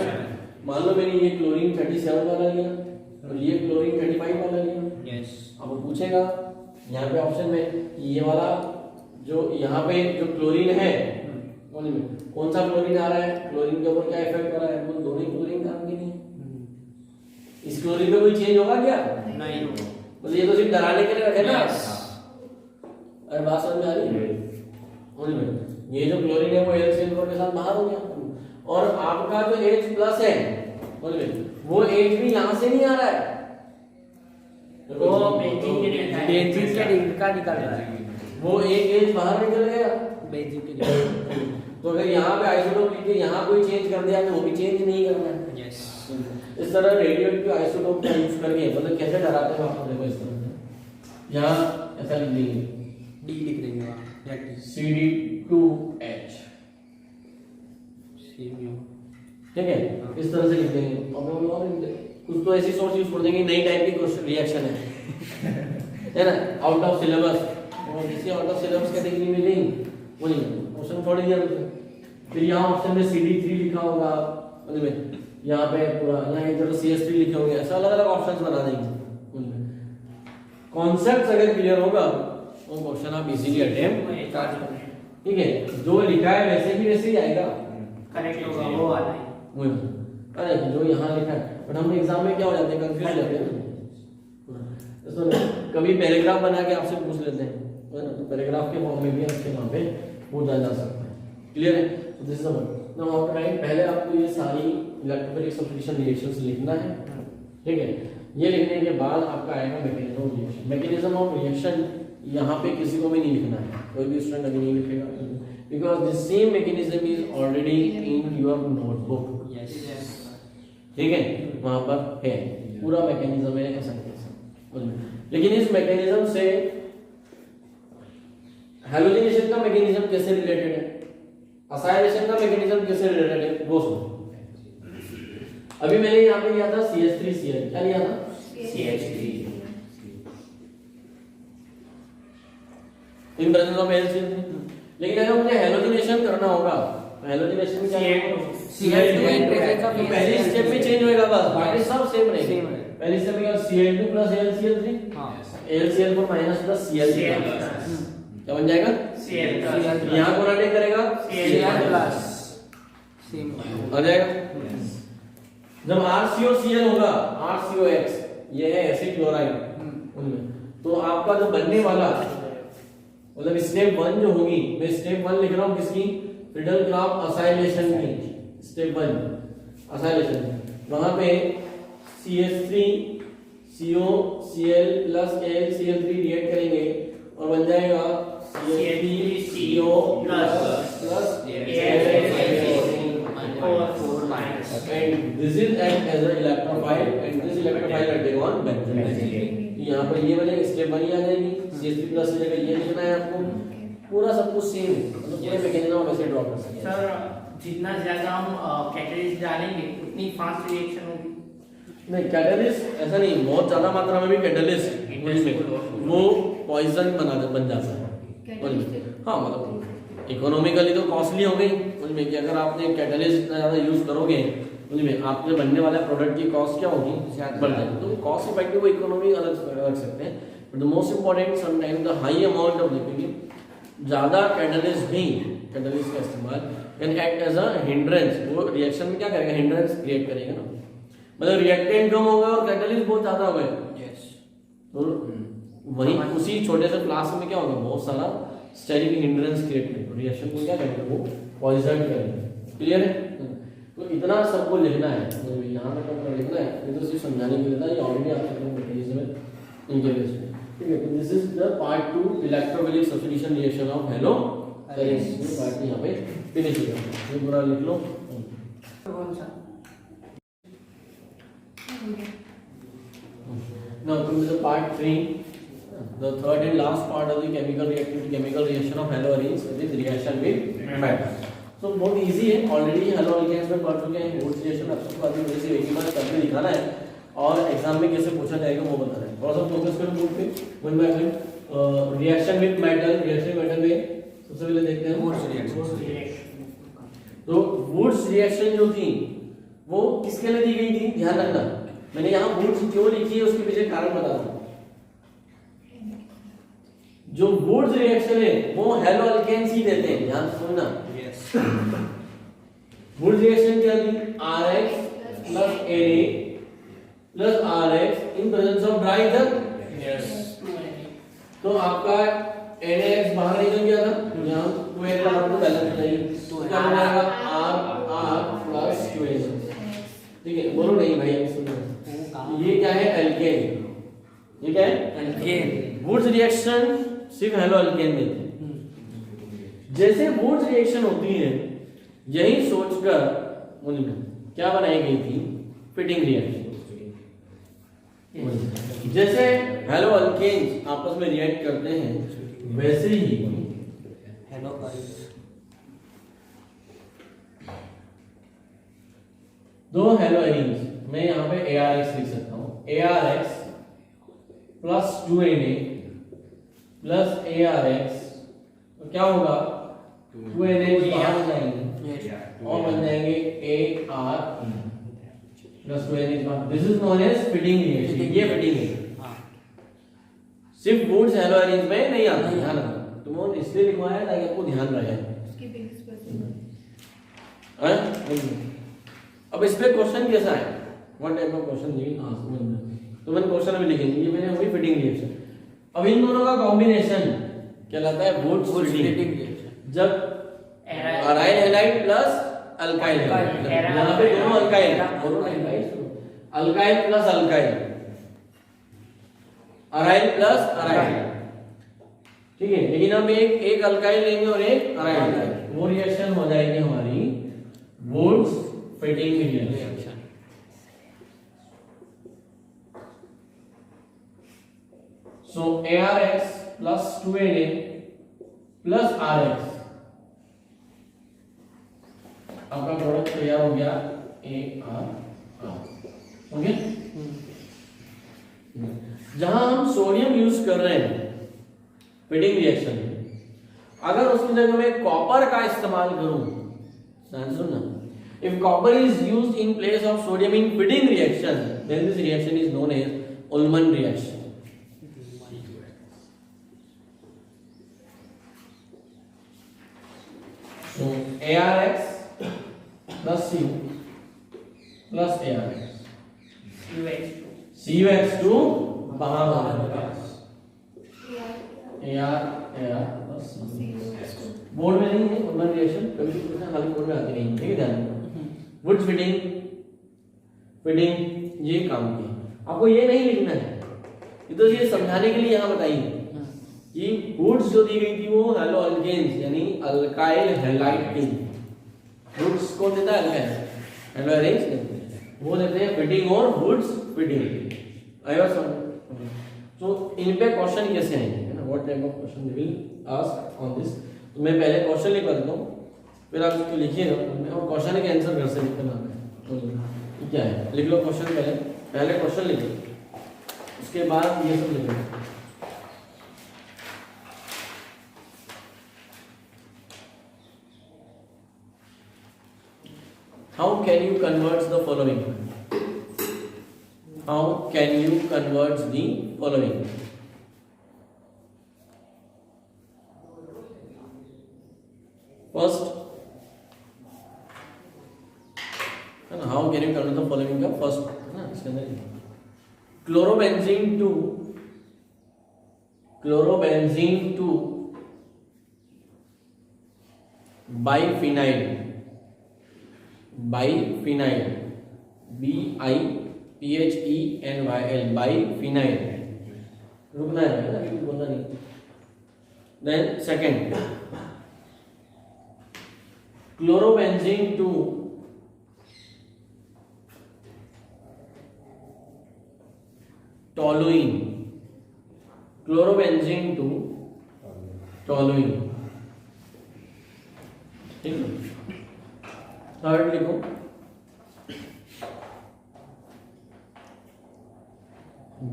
मान लो मैंने ये क्लोरीन 37 वाला लिया और ये क्लोरीन 35 वाला लिया। यस। अब वो पूछेगा यहाँ पे ऑप्शन में ये वाला जो यहाँ पे जो क्लोरीन है कौन सा क्लोरीन आ रहा है, क्लोरीन के ऊपर क्या इफेक्ट कर रहा है, वो दोनों ही क्लोरीन काम के नहीं। इस क्लोरीन में कोई चेंज होगा क्या? नहीं। मतलब ये तो सिर्फ डराने के लिए रखे ना। अरे बात समझ में आ रही है? ये जो क्लोरीन है वो HCl4 के साथ बाहर हो गया और आपका जो H+ है वो H भी यहाँ से नहीं आ रहा है, वो बेंजीन के लिए बेंजीन के रिंग का निकल रहा है, वो एक H बाहर निकल गया। बेंजीन के लिए। तो अगर यहाँ पे आइसोटोप लिख के यहाँ कोई चेंज कर दिया तो वो भी चेंज नहीं करना है। यस। इस तरह रेडियोएक्टिव आइसोटोप का यूज करके मतलब कैसे डराते हैं आपको, देखो इस तरह यहाँ ऐसा लिख देंगे डी लिख देंगे वहाँ, CD2H, ठीक है, इस तरह से लिख देंगे। और कुछ तो ऐसी सोच यूज कर देंगे, नई टाइप की क्वेश्चन रिएक्शन है ना, आउट ऑफ सिलेबस, और किसी आउट ऑफ सिलेबस कैटेगरी में नहीं वो नहीं क्वेश्चन छोड़ दिया तो फिर यहाँ ऑप्शन में CD3 लिखा होगा, मतलब यहाँ पे पूरा यहाँ एक तरह CS3 लिखे होंगे, ऐसा अलग अलग ऑप्शंस बना देंगे। कॉन्सेप्ट अगर क्लियर होगा वो क्वेश्चन आप इजीली अटेम्प्ट, ठीक है, जो लिखा है वैसे की वैसे ही आएगा, करेक्ट होगा वो वाला ही। वही अरे जो यहाँ लिखा है, बट हम एग्जाम में क्या हो जाते हैं, कंफ्यूज हो जाते हैं। कभी पैराग्राफ बना के आपसे पूछ लेते हैं, तो पैराग्राफ के फॉर्म में भी आपके वहाँ पे पूछा जा सकता है। क्लियर है? This is the word. Now after right, पहले आपको ये सारी इलेक्ट्रोफिलिक सब्स्टिट्यूशन रिएक्शंस लिखना है, ठीक है। ये लिखने के बाद आपका आएगा mechanism of reaction. Mechanism of reaction यहाँ पे किसी को भी नहीं लिखना है, कोई भी स्टूडेंट अभी नहीं लिखेगा, because this same mechanism is already in your notebook. ठीक है, वहां पर है पूरा मैकेनिज्म है ऐसा कैसा। लेकिन इस मैकेनिज्म से हैलोजिनेशन का मैकेनिज्म कैसे रिलेटेड है, असाइलेशन का मैकेनिज्म कैसे रिलेटेड है वो सुनो। अभी मैंने यहाँ पे लिया था CH3Cl, क्या लिया था? CH3 in presence of HCl3। लेकिन अगर मुझे हैलोजिनेशन करना होगा तो हैलोजिनेशन में क्या होगा? Cl2 in presence of तो पहली स्टेप में चेंज होएगा, बस बाकी सब सेम रहेगा। Same है। पहली स्टेप में Cl2 plus HCl3, हाँ। HCl4 minus plus Cl3 क्या बन जाएगा? Cl+। यहाँ कौन अटैक करेगा? Cl+ सेम आ जाएगा। जब RCOCl होगा, RCOX ये है एसिड क्लोराइड उनमें, तो आपका जो बनने वाला मतलब स्टेप 1 जो होगी, मैं स्टेप 1 लिख रहा हूँ किसकी? फ्रीडल-क्राफ्ट असाइलेशन की स्टेप 1 असाइलेशन, वहां पे CH3 CO Cl plus HCl3 react करेंगे और बन जाएगा CH3 CO plus and this is act as an electrophile and this electrophile will take on benzene। यहाँ पर ये बनेगा, स्टेप 1 आ जाएगी, CH3 प्लस की जगह ये लिखना है आपको, पूरा सब कुछ सेम है, मतलब पूरे मैकेनिज्म हम ऐसे ड्रॉ कर सकते हैं। सर जितना ज्यादा हम कैटलिस्ट डालेंगे उतनी फास्ट रिएक्शन होगी। नहीं, कैटलिस्ट ऐसा नहीं, बहुत ज्यादा मात्रा में भी कैटलिस्ट वो पॉइजन बन जाता है। हाँ, मतलब इकोनॉमिकली तो कॉस्टली हो गई, समझ कि अगर आपने कैटलिस्ट इतना ज्यादा यूज करोगे, समझ में आपके बनने वाले प्रोडक्ट की कॉस्ट क्या होगी? बढ़ जाएगी। तो कॉस्ट इफेक्टिव वो इकोनॉमी अलग रख सकते हैं, but the most important sometime the high amount of liquid, ज्यादा कैटलिस्ट भी, कैटलिस्ट का इस्तेमाल can act as a hindrance, वो रिएक्शन में क्या करेगा? हिंड्रेंस क्रिएट करेगा ना, मतलब रिएक्टेंट कम होगा और कैटलिस्ट बहुत ज्यादा होगा। तो वहीं उसी छोटे से क्लास में क्या होगा? बहुत सारा स्टेरिक हिंड्रेंस क्रिएट करेगा, रिएक्शन को क्या करेगा? वो पॉइजन करेगा। क्लियर है? तो इतना सबको लिखना है, मतलब यहाँ तक आपको लिखना है, ये तो सिर्फ समझाने के लिए था, ये ऑलरेडी आप लोगों को मटेरियल में इनके बेस में, ठीक है। तो this is the part 2 electrophilic substitution reaction of hello arenes. ये पार्ट यहाँ पे फिनिश हो गया, ये पूरा लिख लो। कौन सा? Now come to the part 3, the third and last part of the chemical reaction of haloarenes with reaction with metal. So बहुत easy है, already halo alkanes में पढ़ चुके हैं, Wurtz reaction अब सबको आती है, एक ही बार करके दिखाना है और एग्जाम में कैसे पूछा जाएगा वो बताना है। थोड़ा सा फोकस करो बुक पे, one by one. Reaction with metal में सबसे पहले देखते हैं Wurtz reaction। तो Wurtz reaction जो थी वो किसके लिए दी गई थी, ध्यान रखना। मैंने यहाँ वुड्स क्यों लिखी है उसके पीछे कारण बता दूं। जो वुड्स रिएक्शन है वो हेलो अल्केन्स ही देते हैं, ध्यान से सुनना। वुड्स रिएक्शन क्या थी, RH plus Na plus RH in presence of dry ether। तो आपका NaX बाहर निकल गया था, यहाँ 2Na आपको बैलेंस चाहिए, तो क्या बनेगा R plus 2Na। ठीक है, बोलो नहीं भाई, सुनो। ये क्या है, एल्केन। ये क्या है, एल्केन। वुड्स रिएक्शन सिर्फ हेलो एल्केन में थे। जैसे वुड्स रिएक्शन होती है, यही सोचकर उनमें क्या बनाई गई थी, फिटिंग रिएक्शन। जैसे हेलो एल्केन्स आपस में रिएक्ट करते हैं, वैसे ही हेलो दो हेलो एरीन्स, मैं यहाँ पे ARX लिख सकता हूँ, ARX plus 2Na plus ARX, तो क्या होगा, 2Na बाहर जाएंगे और बन जाएंगे AR प्लस 2Na बाहर। This is known as Fittig reaction. ये फिटिंग है, सिर्फ वुड्स हेलो एरीन्स में नहीं आता, ध्यान रखना। तुमने इसलिए लिखवाया ताकि आपको ध्यान रहे। उसके बेसिस पर अब इस पे क्वेश्चन कैसा है, what type of question given asked, तो मैंने क्वेश्चन अभी लिखेंगे, ये मैंने हुई फिटिंग रिएक्शन। अब इन दोनों का कॉम्बिनेशन कहलाता है वुड्स फिटिंग रिएक्शन। जब अराइल हैलाइड प्लस अल्काइल, यहां पे दोनों अल्काइल, दोनों नहीं भाई, alkyl plus alkyl, aryl plus aryl, ठीक है। लेकिन हम एक अल्काइल लेंगे और एक अराइल लेंगे, वो रिएक्शन हो जाएगी हमारी Wurtz Fittig reaction. So ARX plus 2Na plus RX, आपका प्रोडक्ट तैयार हो गया AR। ओके, जहां हम सोडियम यूज कर रहे हैं फिटिंग रिएक्शन में, अगर उसकी जगह मैं कॉपर का इस्तेमाल करूं, सुनना, if copper is used in place of sodium in fitting reaction, then this reaction is known as Ullmann reaction। So ARX plus Cu plus ARX, CuH2 बाहर आ रहा है, AR plus Cu। बोर्ड में नहीं है उल्मन रिएक्शन, कभी पूछना खाली board में आती नहीं है, ठीक है, ध्यान रखना। वुड्स फिटिंग ये काम की, आपको ये नहीं लिखना है, ये तो ये समझाने के लिए यहाँ बताइए कि वुड्स जो दी गई थी वो हेलो अल्केन्स यानी अल्काइल हैलाइड थी। वुड्स कौन देता है, अल्काइल, हेलो एरीन्स वो देते हैं फिटिंग और वुड्स फिटिंग। आया समझ? तो इन पे क्वेश्चन कैसे आएंगे, है ना, what type of question they will ask on this. तो मैं पहले क्वेश्चन लिख देता हूँ, फिर आप इसको लिखिएगा और क्वेश्चन के आंसर घर से लिख कर लाना है। क्या है, लिख लो क्वेश्चन, पहले क्वेश्चन लिखो, उसके बाद ये सब लिखो। How can you convert the following? How can you convert the following? First, how can you convert the following का first, है ना, इसके अंदर chlorobenzene to biphenyl biphenyl, BIPHENYL, biphenyl, रुकना है ना, अभी बोलना नहीं। Then second, chlorobenzene 2 toluene, chlorobenzene 2 toluene, ठीक है। थर्ड लिखो,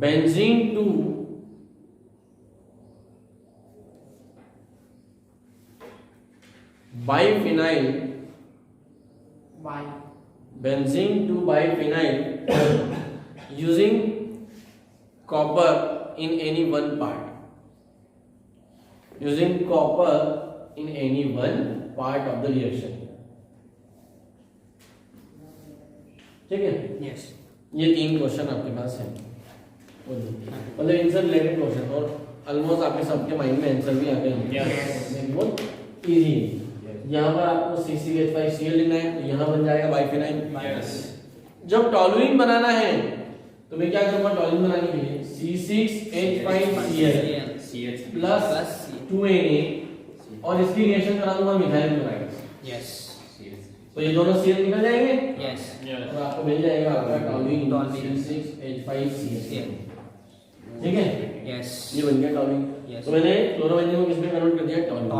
benzene 2 biphenyl, benzene 2 biphenyl using copper in any one part, using copper in any one part of the reaction, ठीक है। Yes. ये 3 क्वेश्चन आपके पास है, मतलब इनसे रिलेटेड क्वेश्चन, और ऑलमोस्ट आपके सबके माइंड में आंसर भी आ गए होंगे। बहुत इजी है। यहाँ पर आपको CCH5Cl लेना है, तो यहाँ बन जाएगा बाइफिनाइल। जब टोलुइन बनाना है तो मैं क्या करूँगा, टोलुइन बनाने के लिए C6H5Cl प्लस 2Na और इसकी रिएक्शन करा दूंगा मिथाइल क्लोराइड। Yes. तो ये दोनों Cl निकल जाएंगे Yes. और आपको मिल जाएगा आपका टोलुइन C6H5Cl, ठीक है। Yes. ये बन गया टोलुइन। Yes. तो मैंने क्लोरोबेंजीन को किसमें कन्वर्ट कर दिया, टोलुइन।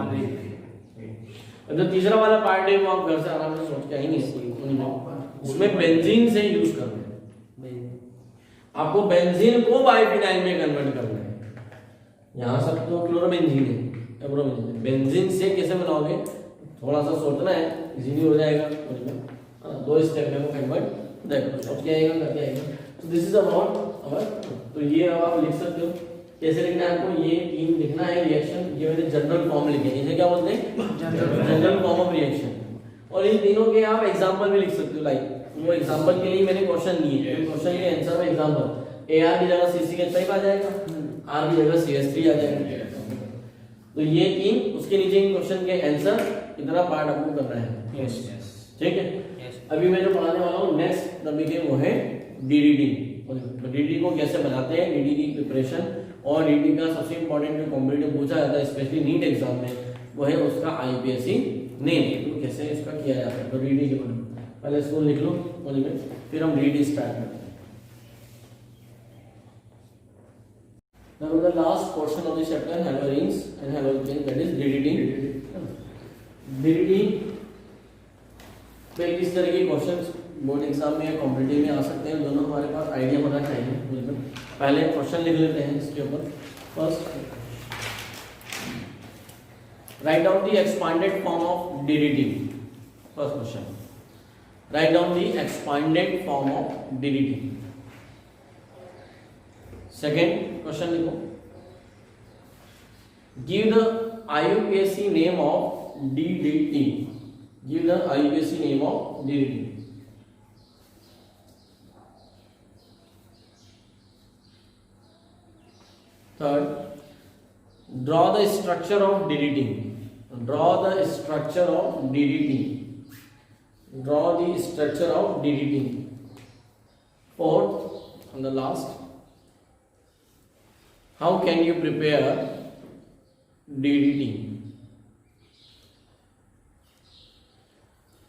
अब जो तीसरा वाला पार्ट है वो आप घर से आराम से सोच के आएंगे, उसमें बेंजीन से यूज करना है। आपको बेंजीन को बाइफिनाइल में कन्वर्ट करना है। यहाँ सब तो क्लोरोबेंजीन है, क्लोरोबेंजीन, बेंजीन से कैसे बनाओगे, थोड़ा सा सोचना है, इजीली हो जाएगा। 2 स्टेप में वो कन्वर्ट देखो अब क्या आएगा, करके आएगा। तो दिस इज अबाउट अवर, तो ये आप लिख सकते हो। कैसे लिखना है आपको, ये 3 लिखना है रिएक्शन, ये मैंने जनरल फॉर्म लिखे हैं, इसे क्या बोलते हैं, जनरल फॉर्म ऑफ रिएक्शन। और इन तीनों के आप एग्जांपल भी लिख सकते हो, लाइक वो एग्जांपल के लिए मैंने क्वेश्चन दिए, क्वेश्चन के आंसर में एग्जांपल AR की जगह CCH5 आ जाएगा, R की जगह CH3 आ जाएगा। तो ये 3, उसके नीचे इन क्वेश्चन के आंसर, इतना पार्ट आपको करना है। Yes. ठीक है। Yes. अभी मैं जो पढ़ाने वाला हूँ नेक्स्ट टॉपिक है वो है DDT। तो DDT को कैसे बनाते हैं, DDT की प्रिपरेशन, और DDT का सबसे इंपॉर्टेंट जो कॉम्पिटिटिव पूछा जाता है स्पेशली नीट एग्जाम में, वो है उसका IPSC नेम, तो कैसे इसका किया जाता है। तो DDT के बारे में पहले इसको लिख लो बोल में, फिर हम DDT स्टार्ट करते हैं। Now the last portion of the chapter, halorines and halogens, that is DDT। DDT पे किस तरह के क्वेश्चंस बोर्ड एग्जाम में या कॉम्पिटिटिव में आ सकते हैं, दोनों हमारे पास आइडिया होना चाहिए। पहले क्वेश्चन लिख लेते हैं इसके ऊपर। First, write down the expanded form of DDT। First question, write down the expanded form of DDT। Second question लिखो, give the IUPAC name of DDT। Give the IUPAC name of DDT। Third, draw the structure of DDT. Draw the structure of DDT. Draw the structure of DDT. Fourth, and the last, how can you prepare DDT?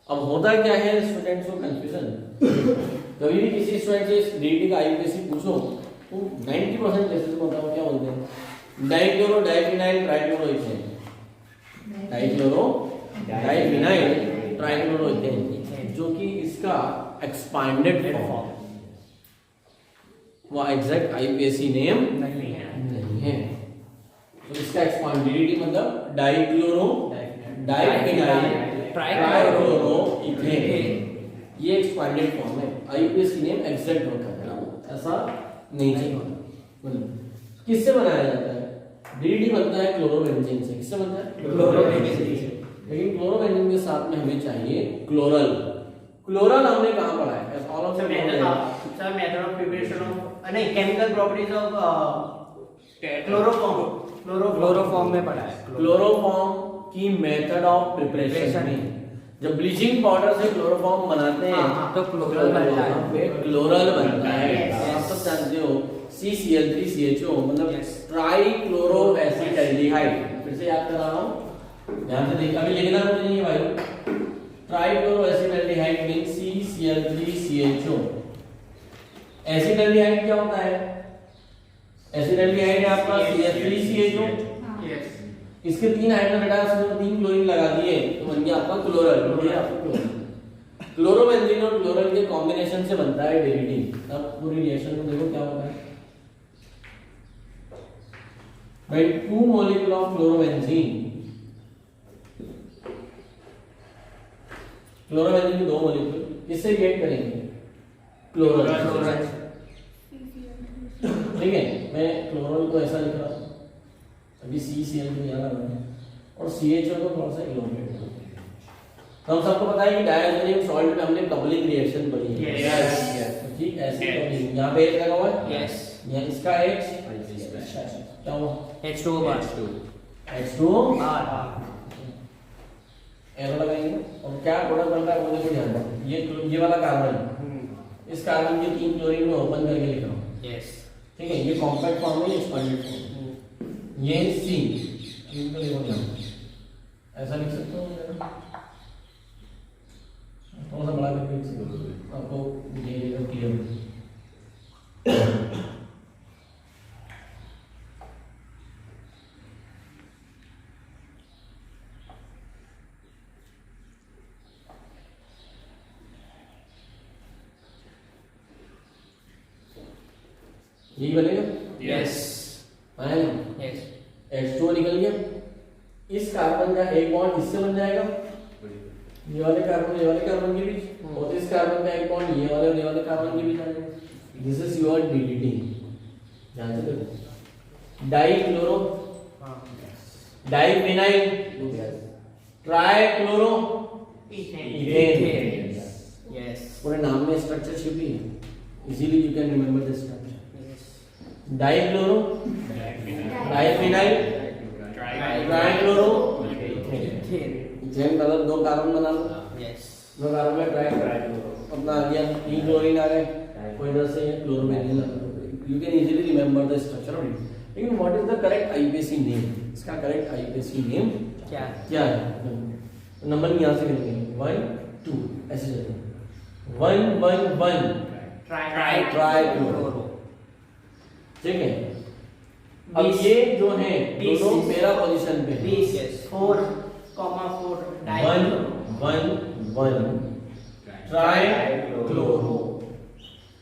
अब होता क्या है students को confusion, कभी भी किसी student से DDT का IUPAC पूछो तो 90% केसेस में बताओ क्या बोलते हैं, डाइक्लोरो डाइफिनाइल ट्राइक्लोरोइथेन, डाइक्लोरो डाइफिनाइल ट्राइक्लोरोइथेन, जो कि इसका एक्सपांडेड फॉर्म, वो एग्जैक्ट IUPAC नेम नहीं है। तो इसका एक्सपांडेड मतलब डाइक्लोरो डाइफिनाइल ट्राइक्लोरोइथेन, ये एक्सपांडेड फॉर्म है। IUPAC नेम एग्जैक्ट होता है, ऐसा नहीं चाहिए। मतलब किससे बनाया जाता है, DDT बनता है क्लोरोबेंजीन से। किससे बनता है, क्लोरोबेंजीन से। लेकिन क्लोरोबेंजीन के साथ में हमें चाहिए क्लोरल। क्लोरल हमने कहाँ पढ़ा है, all of sir method of preparation of नहीं, केमिकल प्रॉपर्टीज ऑफ क्लोरोफॉर्म में पढ़ा है। क्लोरोफॉर्म की मेथड ऑफ प्रिपरेशन में जब ब्लीचिंग पाउडर से क्लोरोफॉर्म बनाते हैं तो क्लोरल बनता है। वहाँ पे क्लोरल बनता है। Yes. आप सब जानते हो CCl3CHO मतलब Yes. Try chloro acetaldehyde. फिर से याद करा रहा हूँ, ध्यान से देखा, अभी लिखना मुझे नहीं है भाई। Try chloro acetaldehyde means CCl3CHO। Acetaldehyde क्या होता है? एसिटाल्डिहाइड है आपका CH3CHO। हाँ। Yes. इसके 3 हाइड्रोजन हटा उसमें 3 क्लोरीन लगा दिए तो बन गया आपका क्लोरल। ये आपका क्लोरल। क्लोरोबेंजीन और क्लोरल के कॉम्बिनेशन से बनता है डेरिवेटिव। अब पूरी रिएक्शन को देखो क्या होता है। भाई 2 मॉलिक्यूल ऑफ क्लोरोबेंजीन, क्लोरोबेंजीन के 2 मॉलिक्यूल किससे रिएक्ट करेंगे? क्लोरल। ठीक है, मैं क्लोरल को ऐसा लिख रहा हूं, अभी CCl को यहाँ लगाना है और CHO को थोड़ा सा इलोमिनेट करना है। तो हम सबको पता है कि डायज़ोनियम सॉल्ट में हमने कपलिंग रिएक्शन पढ़ी है। Yes. ठीक, ऐसे कपलिंग यहाँ पे H लगा हुआ है। Yes. यहाँ इसका H क्या हुआ? H2O bar. H2O R. Arrow लगाएंगे और क्या प्रोडक्ट बनता है वो देखो ध्यान रखो। ये वाला कार्बन, इस कार्बन के 3 क्लोरीन में ओपन करके लिख रहा हूँ। Yes. ठीक है, ये कॉम्पैक्ट फॉर्म है, एक्सपांडेड फॉर्म। ये C इनको लिखो ध्यान, ऐसा लिख सकते हो जरा? थोड़ा सा बड़ा करके लिख सकते हो, आपको ये क्लियर हो। यही बनेगा? Yes. आया ना? Yes. H2O निकल गया। इस कार्बन का एक बॉन्ड इससे बन जाएगा, ये वाले कार्बन के बीच, और इस कार्बन का एक बॉन्ड ये वाले और ये वाले कार्बन के बीच आ जाएगा। This is your DDT। ध्यान से देखो, dichloro, diphenyl, trichloro ethane. Yes. पूरे नाम में स्ट्रक्चर छिपी है, easily you can remember the structure. Dichloro, diphenyl, trichloro ethane, मतलब 2 कार्बन बना लो। Yes. 2 कार्बन में ट्राइक्लोरो अपना आ गया, 3 क्लोरीन आ गए, कोई इधर से क्लोरोबेंजीन आ गया। You can easily remember the structure of it. लेकिन what is the correct IUPAC name? इसका करेक्ट IUPAC नेम क्या है? नंबर यहां से करेंगे 1 2 ऐसे चलेंगे, 1 1 1 ट्राइक्लोरो। ठीक है, अब ये जो है दोनों मेरा पोजीशन पे है। 4, 1 1 1 ट्राइक्लोरो।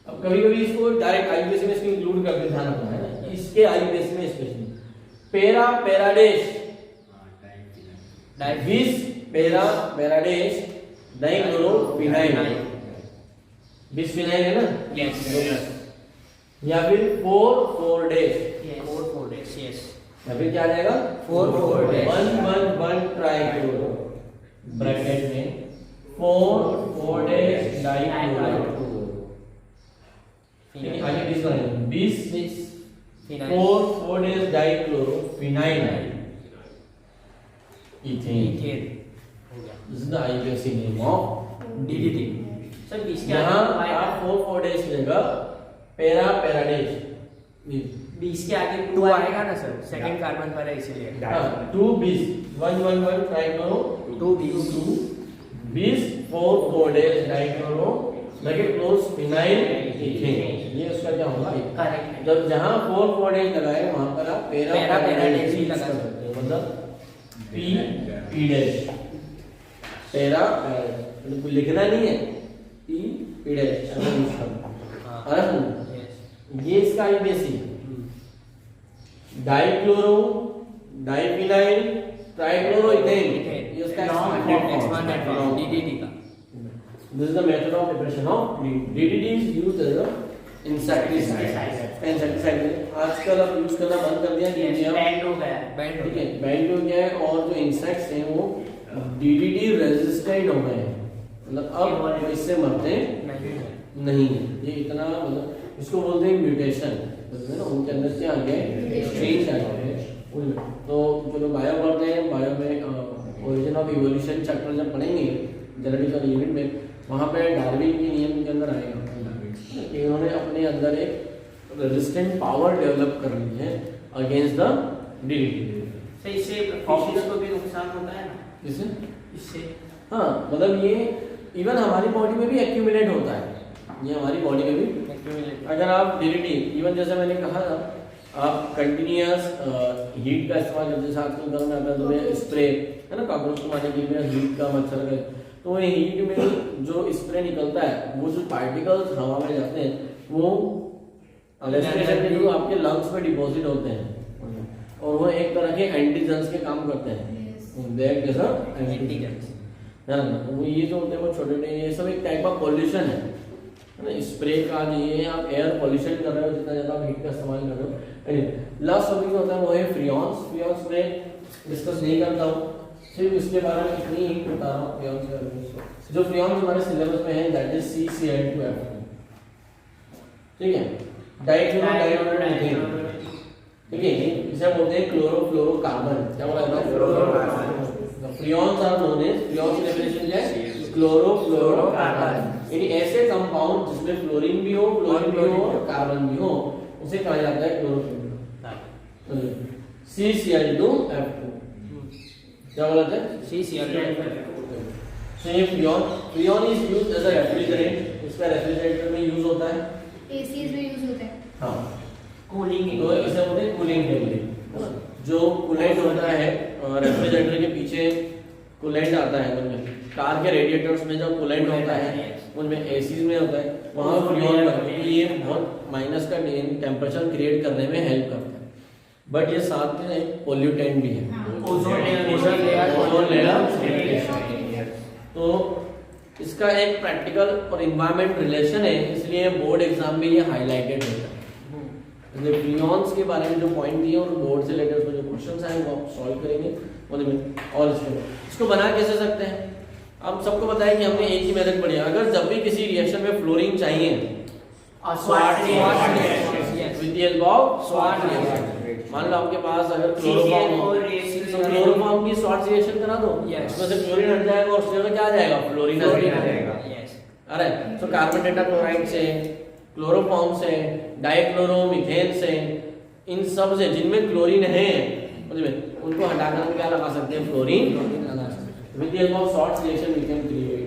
अब कभी-कभी इसको डायरेक्ट IUPAC में इसको इंक्लूड करके ध्यान रखना है ना, इसके IUPAC में स्पेशली पेरा पैराडेश, डाइविस पेरा पैराडेश डाइक्लोरोफिनाइल। बिस्फिनाइल है ना? Yes. या फिर 4 4 डेश, Yes. 4 days. Yes. या फिर क्या आ जाएगा? 4 4 days. 1 1 1 ट्राइक्लोरो ब्रैकेट में 4 4 डेश डाइक्लोरो। ठीक है, आगे 20 बनाएंगे, 20 4 4 dash dichlorophenyl ethane. This is the IUPAC name of DDT. Sir इसके यहाँ आगे आप 4 4 डेश की जगह पेरा पैराडेश 20 के आगे 2 आएगा ना सर, सेकंड कार्बन पर है इसीलिए 2 20 1 1 1 trichloro 2 20. 20 4 4 dash dichloro bracket close phenyl ethane. ये उसका क्या होगा? करेक्ट। जब जहां 4 4 डेश लगाए वहां पर आप पेरा पेरा पैराडेश ही लगा लगा सकते हो, मतलब P डैश पेरा मतलब लिखना नहीं है, P डैश ऐसा यूज करना। और Yes. ये इसका IUPAC dichloro diphenyl trichloro ethane, ये उसका expanded form DDT का. This is the method of preparation of DDT is used as a insecticide. Insecticide आजकल अब यूज करना बंद कर दिया क्योंकि अब बैंड हो गया बैंड ठीक है बैंड हो गया है, और जो इंसेक्ट्स हैं वो DDT रेजिस्टेंट हो गए हैं, मतलब अब वो इससे मरते नहीं है। ये इतना मतलब इसको बोलते हैं म्यूटेशन, है ना, उनके अंदर से आ गए स्ट्रेन आ गए। तो जो लोग बायो पढ़ते हैं, बायो में ओरिजिन ऑफ इवोल्यूशन चैप्टर जब पढ़ेंगे जेनेटिकल इवेंट में, वहाँ पे डार्विन के नियम के अंदर आएगा कि इन्होंने अपने अंदर एक रेजिस्टेंट पावर डेवलप कर ली है अगेंस्ट द डीडीटी। तो इससे फिशेस को भी नुकसान होता है ना? इससे इससे हाँ, मतलब ये इवन हमारी बॉडी में भी एक्यूमुलेट होता है, ये हमारी बॉडी में भी। अगर आप डीडीटी इवन जैसे मैंने कहा था, आप कंटिन्यूअस हीट का इस्तेमाल करते, जैसे आजकल घर में आता है तो ये स्प्रे है ना, कॉकरोच को मारने के लिए हीट का मच्छर का, तो ये हीट में जो स्प्रे निकलता है, वो जो पार्टिकल्स हवा में जाते हैं वो रेस्पिरेशन के थ्रू आपके लंग्स में डिपॉजिट होते हैं और वो एक तरह के एंटीजेंस के काम करते हैं। देख जैसा एंटीजेंस है ना, वो ये जो होते हैं वो छोटे छोटे, ये सब एक टाइप ऑफ पॉल्यूशन है ना, स्प्रे का ये आप एयर पॉल्यूशन कर रहे हो जितना ज्यादा आप हीट का इस्तेमाल कर रहे हो। लास्ट टॉपिक जो होता है वो है फ्रियॉन्स। फ्रियॉन्स में डिस्कस नहीं करता हूँ, सिर्फ इसके बारे में इतनी ही बता रहा हूँ। फ्रियॉन्स के बारे में जो फ्रियॉन्स हमारे सिलेबस में है दैट इज CCl2F2, ठीक है, डाइक्लोरोडाइमीथेन, ठीक है, इसे बोलते हैं क्लोरोफ्लोरोकार्बन। क्या बोला जाता है? Chlorofluorocarbon. Freons are known as, फ्रियॉन्स की डेफिनेशन क्या है? क्लोरोफ्लोरोकार्बन। यानी ऐसे कंपाउंड जिसमें फ्लोरीन भी हो, क्लोरीन भी हो और कार्बन भी हो, उसे कहा जाता है क्लोरोफ्लोरो। CCl2F2 क्या बोला था? CCl2F2। So ये freon is used as a refrigerant, इसका रेफ्रिजरेटर में यूज होता है, एसीज में यूज होता है। हाँ, कूलिंग तो इसे बोलते हैं कूलिंग टेक्निक। जो कूलेंट होता है रेफ्रिजरेटर के पीछे कूलेंट आता है, उनमें कार के रेडिएटर्स में जो कूलेंट होता है उनमें एसीज में होता है, वहाँ फ्रियॉन लगता है। ये बहुत माइनस का टेम्परेचर क्रिएट करने में हेल्प करता है, बट ये साथ में एक पोल्यूटेंट भी है। Ozone layer. तो इसका एक प्रैक्टिकल और इन्वायरमेंट रिलेशन है, इसलिए बोर्ड एग्जाम में ये हाईलाइटेड होता है। फ्रियॉन्स के बारे में जो पॉइंट दिए और बोर्ड से रिलेटेड जो क्वेश्चंस आए वो आप सॉल्व करेंगे। और इसको बना कैसे सकते हैं? आप सबको पता है कि हमने एक ही मेथड पढ़ी है। अगर जब भी किसी रिएक्शन में फ्लोरीन चाहिए with the help of Swarts reaction, मान लो आपके पास अगर क्लोरोफॉर्म की स्वाट रिएक्शन करा दो, उसमें से क्लोरीन हट जाएगा और उसके अंदर क्या आ जाएगा? फ्लोरीन आ जाएगा। अरे तो कार्बन टेट्राक्लोराइड से, क्लोरोफॉर्म से, डाइक्लोरोमीथेन से, इन सब से जिनमें क्लोरीन है उनको हटाकर हम क्या लगा सकते हैं? फ्लोरीन लगा सकते हैं। With the help of salt reaction we can create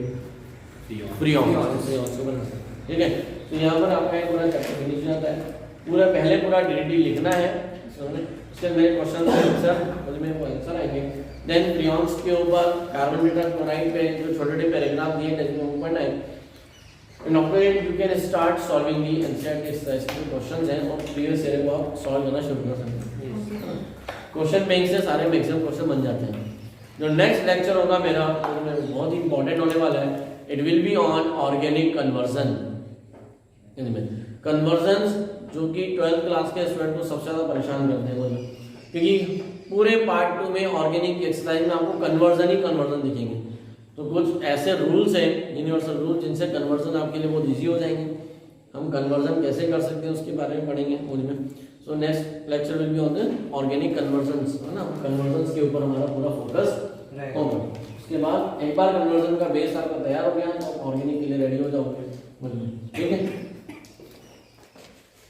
freons को बना सकते हैं, ठीक है। तो यहाँ पर आपका एक पूरा चैप्टर फिनिश हो जाता है। पूरा पहले पूरा डीडीटी लिखना है, इसके मेरे क्वेश्चन आंसर उसमें वो आंसर आएंगे। देन फ्रियॉन्स के ऊपर कार्बन टेट्राक्लोराइड पे जो छोटे छोटे पैराग्राफ दिए हैं वो पढ़ना है। And after it you can start solving the NCERT questions हैं और previous year को आप सॉल्व करना शुरू कर सकते हैं। क्वेश्चन बैंक से सारे मैक्सिमम क्वेश्चन बन जाते हैं। जो नेक्स्ट लेक्चर होगा मेरा उसमें बहुत ही इंपॉर्टेंट होने वाला है। It will be on organic conversion. Conversion जो कि 12th क्लास के स्टूडेंट को सबसे ज़्यादा परेशान करते हैं वो, क्योंकि पूरे पार्ट 2 में ऑर्गेनिक एक्सरसाइज में आपको कन्वर्जन ही कन्वर्जन दिखेंगे। तो कुछ ऐसे रूल्स हैं, यूनिवर्सल रूल, जिनसे कन्वर्जन आपके लिए बहुत ईजी हो जाएंगे। हम कन्वर्जन कैसे कर सकते हैं उसके बारे में पढ़ेंगे उसमें। So next lecture will be on the organic convergence, है ना। कन्वर्जन्स के ऊपर हमारा पूरा फोकस होगा। उसके बाद एक बार कन्वर्जन का बेस आपका तैयार हो गया तो ऑर्गेनिक के लिए रेडी हो जाओगे, ठीक है।